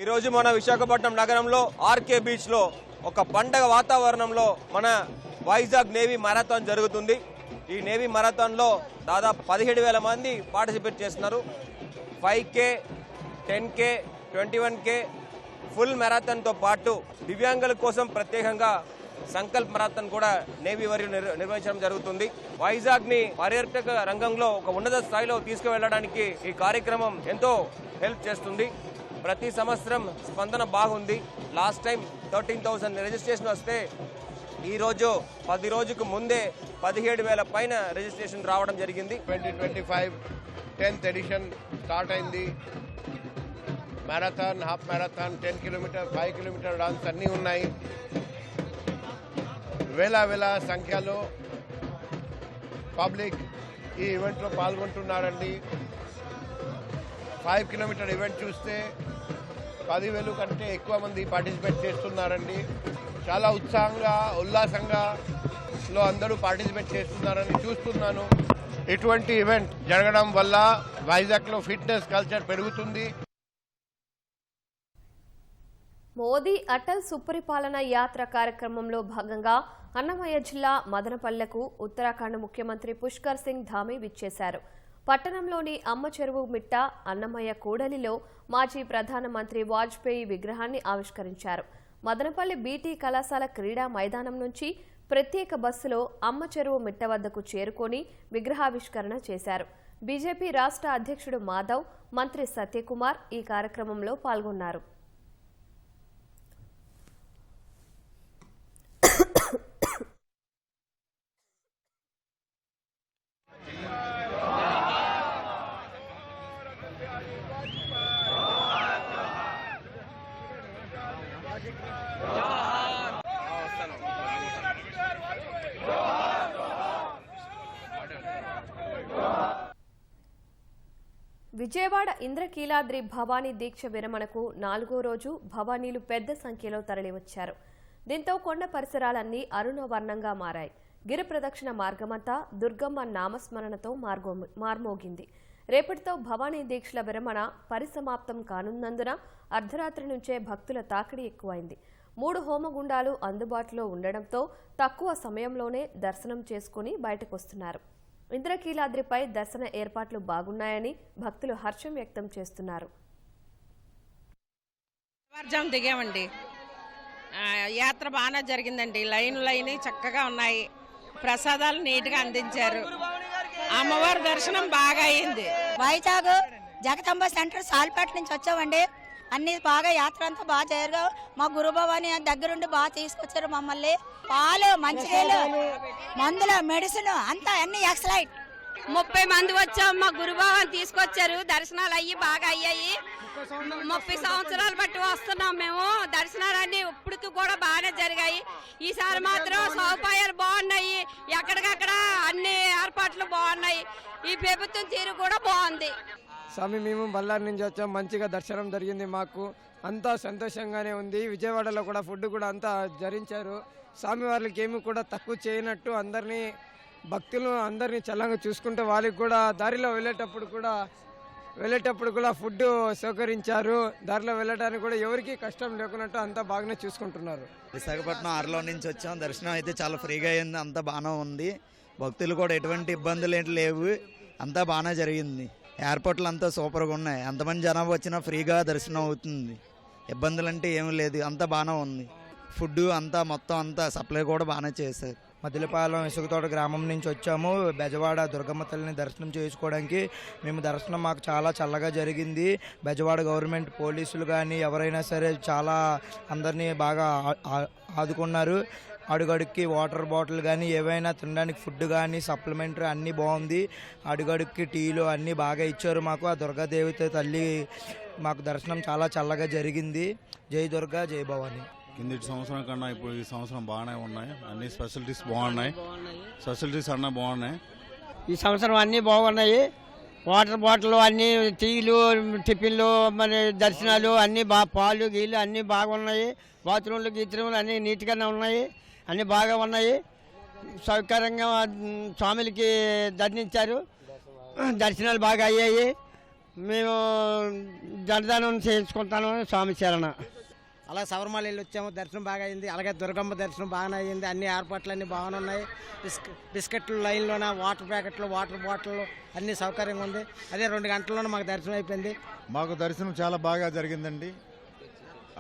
ఈరోజు మన విశాఖపట్నం నగరంలో ఆర్కే బీచ్లో ఒక పండగ వాతావరణంలో మన వైజాగ్ నేవీ మారథాన్ జరుగుతుంది. ఈ నేవీ మారథాన్లో దాదాపు 17,000 మంది పార్టిసిపేట్ చేస్తున్నారు. 5K, 10K, 21K ఫుల్ మారథాన్తో పాటు దివ్యాంగుల కోసం ప్రత్యేకంగా సంకల్ప్ మారథాన్ కూడా నేవీ వారు నిర్వహించడం జరుగుతుంది. వైజాగ్ని పర్యాటక రంగంలో ఒక ఉన్నత స్థాయిలో తీసుకువెళ్ళడానికి ఈ కార్యక్రమం ఎంతో హెల్ప్ చేస్తుంది. ప్రతి సంవత్సరం స్పందన బాగుంది. లాస్ట్ టైం 13,000 రిజిస్ట్రేషన్ వస్తే ఈరోజు 10 రోజుకు ముందే 17,000 పైన రిజిస్ట్రేషన్ రావడం జరిగింది. 2025 10th ఎడిషన్ స్టార్ట్ అయింది. Marathon, half marathon, 10 kilometre, 5 kilometre runs అన్నీ ఉన్నాయి. వేల సంఖ్యలో పబ్లిక్ ఈ ఈవెంట్లో పాల్గొంటున్నారండి. 5 కిలోమీటర్ ఈవెంట్ చూస్తే 10,000 కంటే ఎక్కువ మంది పార్టిసిపేట్ చేస్తున్నారండి. చాలా ఉత్సాహంగా, ఉల్లాసంగా అందరూ పార్టిసిపేట్ చేస్తున్నారని చూస్తున్నాను. ఇటువంటి ఈవెంట్ జరగడం వల్ల వైజాగ్లో ఫిట్నెస్ కల్చర్ పెరుగుతుంది. మోదీ అటల్ సుపరిపాలన యాత్ర కార్యక్రమంలో భాగంగా అన్నమయ్య జిల్లా మదనపల్లెకు ఉత్తరాఖండ్ ముఖ్యమంత్రి పుష్కర్ సింగ్ ధామీ విచ్చేశారు. పట్టణంలోని అమ్మ చెరువు మిట్ట, అన్నమయ్య కూడలిలో మాజీ ప్రధానమంత్రి వాజ్పేయి విగ్రహాన్ని ఆవిష్కరించారు. మదనపల్లి బీటీ కళాశాల క్రీడా మైదానం నుంచి ప్రత్యేక బస్సులో అమ్మ చెరువు మిట్ట వద్దకు చేరుకొని విగ్రహావిష్కరణ చేశారు. బీజేపీ రాష్ట్ర అధ్యక్షుడు మాధవ్, మంత్రి సత్యకుమార్ ఈ కార్యక్రమంలో పాల్గొన్నారు. విజయవాడ ఇంద్రకీలాద్రి భవానీ దీక్ష విరమణకు 4వ రోజు భవానీలు పెద్ద సంఖ్యలో తరలివచ్చారు. దీంతో కొండ పరిసరాలన్నీ అరుణవర్ణంగా మారాయి. గిరి ప్రదక్షిణ మార్గమంతా దుర్గమ్మ నామస్మరణతో మార్మోగింది. రేపటితో భవానీ దీక్షల విరమణ పరిసమాప్తం కానున్నందున అర్ధరాత్రి నుంచే భక్తుల తాకిడి ఎక్కువైంది. 3 హోమగుండాలు అందుబాటులో ఉండడంతో తక్కువ సమయంలోనే దర్శనం చేసుకుని బయటకొస్తున్నారు. ఇంద్రకీలాద్రిపై దర్శన ఏర్పాట్లు బాగున్నాయని భక్తులు హర్షం వ్యక్తం చేస్తున్నారు. దిగామండి, యాత్ర బాగా జరిగిందండి. లైన్ చక్కగా ఉన్నాయి. ప్రసాదాలు నీట్గా అందించారు. అమ్మవారి దర్శనం బాగా అయింది. వైజాగ్ జగదంబ సెంటర్ సాల్పేట నుంచి వచ్చామండి. అన్ని బాగా యాత్ర అంతా బాగా చేయరు. మా గురుభవాని దగ్గరుండి బాగా తీసుకొచ్చారు మమ్మల్ని. పాలు, మంచినీళ్ళు, మందులు, మెడిసిన్ అంతా అన్ని ఎక్సలెంట్. 30 మంది వచ్చాం. మా గురుభవాని తీసుకొచ్చారు. దర్శనాలు అయ్యి బాగా అయ్యాయి. 30 సంవత్సరాలు బట్టి వస్తున్నాం మేము. దర్శనాలన్నీ ఇప్పటికి కూడా బాగానే జరిగాయి. ఈసారి మాత్రం సౌకర్యాలు బాగున్నాయి. ఎక్కడికక్కడ అన్ని ఏర్పాట్లు బాగున్నాయి. ఈ ప్రభుత్వం తీరు కూడా బాగుంది. స్వామి, మేము బళ్ళారి నుంచి వచ్చాం. మంచిగా దర్శనం జరిగింది. మాకు అంతా సంతోషంగానే ఉంది. విజయవాడలో కూడా ఫుడ్ కూడా అంతా జరించారు. స్వామి వాళ్ళకి ఏమి కూడా తక్కువ చేయనట్టు అందరినీ భక్తులు అందరినీ చల్లంగా చూసుకుంటే వాళ్ళకి కూడా దారిలో వెళ్ళేటప్పుడు కూడా ఫుడ్ సౌకరించారు. దారిలో వెళ్ళడానికి కూడా ఎవరికి కష్టం లేకున్నట్టు అంతా బాగానే చూసుకుంటున్నారు. విశాఖపట్నం ఆర్లో నుంచి వచ్చాం. దర్శనం అయితే చాలా ఫ్రీగా అయింది. అంతా బాగానే ఉంది. భక్తులు కూడా ఎటువంటి ఇబ్బందులు ఏంటి లేవు. అంతా బాగానే జరిగింది. ఎయిర్పోర్ట్లు అంతా సూపర్గా ఉన్నాయి. ఎంతమంది జనాభా వచ్చినా ఫ్రీగా దర్శనం అవుతుంది. ఇబ్బందులు అంటే ఏమీ లేదు. అంతా బాగానే ఉంది. ఫుడ్ అంతా మొత్తం అంతా సప్లై కూడా బాగానే చేశారు. మదిలపాలెం ఇసుకతోట గ్రామం నుంచి వచ్చాము. బెజవాడ దుర్గమ్మ తల్లిని దర్శనం చేసుకోవడానికి మేము దర్శనం మాకు చాలా చల్లగా జరిగింది. బెజవాడ గవర్నమెంట్ పోలీసులు కానీ ఎవరైనా సరే చాలా అందరినీ బాగా ఆదుకున్నారు. అడుగడుక్కి వాటర్ బాటిల్ కానీ ఏవైనా తినడానికి ఫుడ్ కానీ సప్లిమెంటరీ అన్నీ బాగుంది. అడుగడుక్కి టీలు అన్నీ బాగా ఇచ్చారు మాకు. ఆ దుర్గాదేవితో తల్లి మాకు దర్శనం చాలా చల్లగా జరిగింది. జై దుర్గా, జై భవాని. కిందటి సంవత్సరం కన్నా ఇప్పుడు ఈ సంవత్సరం బాగానే ఉన్నాయి. అన్ని ఫెసిలిటీస్ బాగున్నాయి. ఫెసిలిటీస్ అన్నీ బాగున్నాయి. ఈ సంవత్సరం అన్నీ బాగున్నాయి. వాటర్ బాటిల్ అన్నీ, టీలు, టిఫిన్లు, మరి దర్శనాలు అన్నీ పాలు గీళ్ళు అన్నీ బాగున్నాయి. బాత్రూమ్లు గీత్రూమ్లు అన్నీ నీట్గానే ఉన్నాయి. అన్నీ బాగా ఉన్నాయి. సౌకర్యంగా స్వాములకి దర్శించారు. దర్శనాలు బాగా అయ్యాయి. మేము దండదానం చేయించుకుంటాను. స్వామి చరణ. అలా శబరిమల వెళ్ళి వచ్చాము. దర్శనం బాగా అయింది. అలాగే దుర్గమ్మ దర్శనం బాగానే అయ్యింది. అన్ని ఏర్పాట్లు అన్నీ బాగానే ఉన్నాయి. బిస్కెట్లు లైన్లోన, వాటర్ ప్యాకెట్లు, వాటర్ బాటిల్ అన్ని సౌకర్యంగా ఉంది. అదే 2 గంటల్లోనే మాకు దర్శనం అయిపోయింది. మాకు దర్శనం చాలా బాగా జరిగిందండి.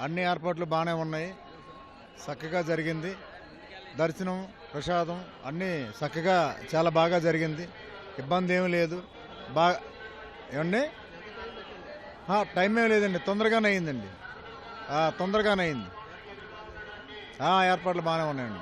అన్ని ఏర్పాట్లు బాగానే ఉన్నాయి. చక్కగా జరిగింది. దర్శనం, ప్రసాదం అన్నీ చక్కగా చాలా బాగా జరిగింది. ఇబ్బంది ఏమీ లేదు. బాగా ఏమండి, టైం ఏమీ లేదండి. తొందరగానే అయిందండి. తొందరగానే అయింది. ఏర్పాట్లు బాగానే ఉన్నాయండి.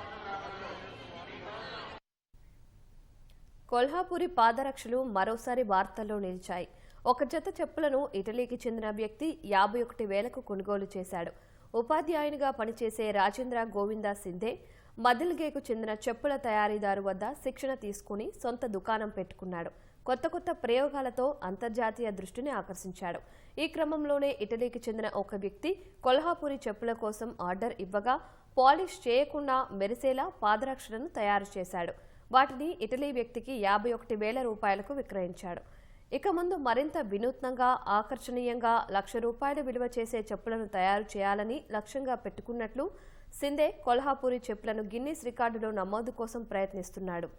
కొల్హాపూరి పాదరక్షలు మరోసారి వార్తల్లో నిలిచాయి. ఒక జత చెప్పులను ఇటలీకి చెందిన వ్యక్తి 51,000కు కొనుగోలు చేశాడు. ఉపాధ్యాయునిగా పనిచేసే రాజేంద్ర గోవిందా సింధే మదిల్గేకు చెందిన చెప్పుల తయారీదారు వద్ద శిక్షణ తీసుకుని సొంత దుకాణం పెట్టుకున్నాడు. కొత్త ప్రయోగాలతో అంతర్జాతీయ దృష్టిని ఆకర్షించాడు. ఈ క్రమంలోనే ఇటలీకి చెందిన ఒక వ్యక్తి కొల్హాపూరి చెప్పుల కోసం ఆర్డర్ ఇవ్వగా పాలిష్ చేయకుండా మెరిసేలా పాదరక్షలను తయారు చేశాడు. వాటిని ఇటలీ వ్యక్తికి 51,000 రూపాయలకు విక్రయించాడు. ఇక ముందు మరింత వినూత్నంగా, ఆకర్షణీయంగా ₹1,00,000 విలువ చేసే చెప్పులను తయారు చేయాలని లక్ష్యంగా పెట్టుకున్నట్లు సింధే కొల్హాపూరి చెప్పులను గిన్నిస్ రికార్డులో నమోదు కోసం ప్రయత్నిస్తున్నాడు.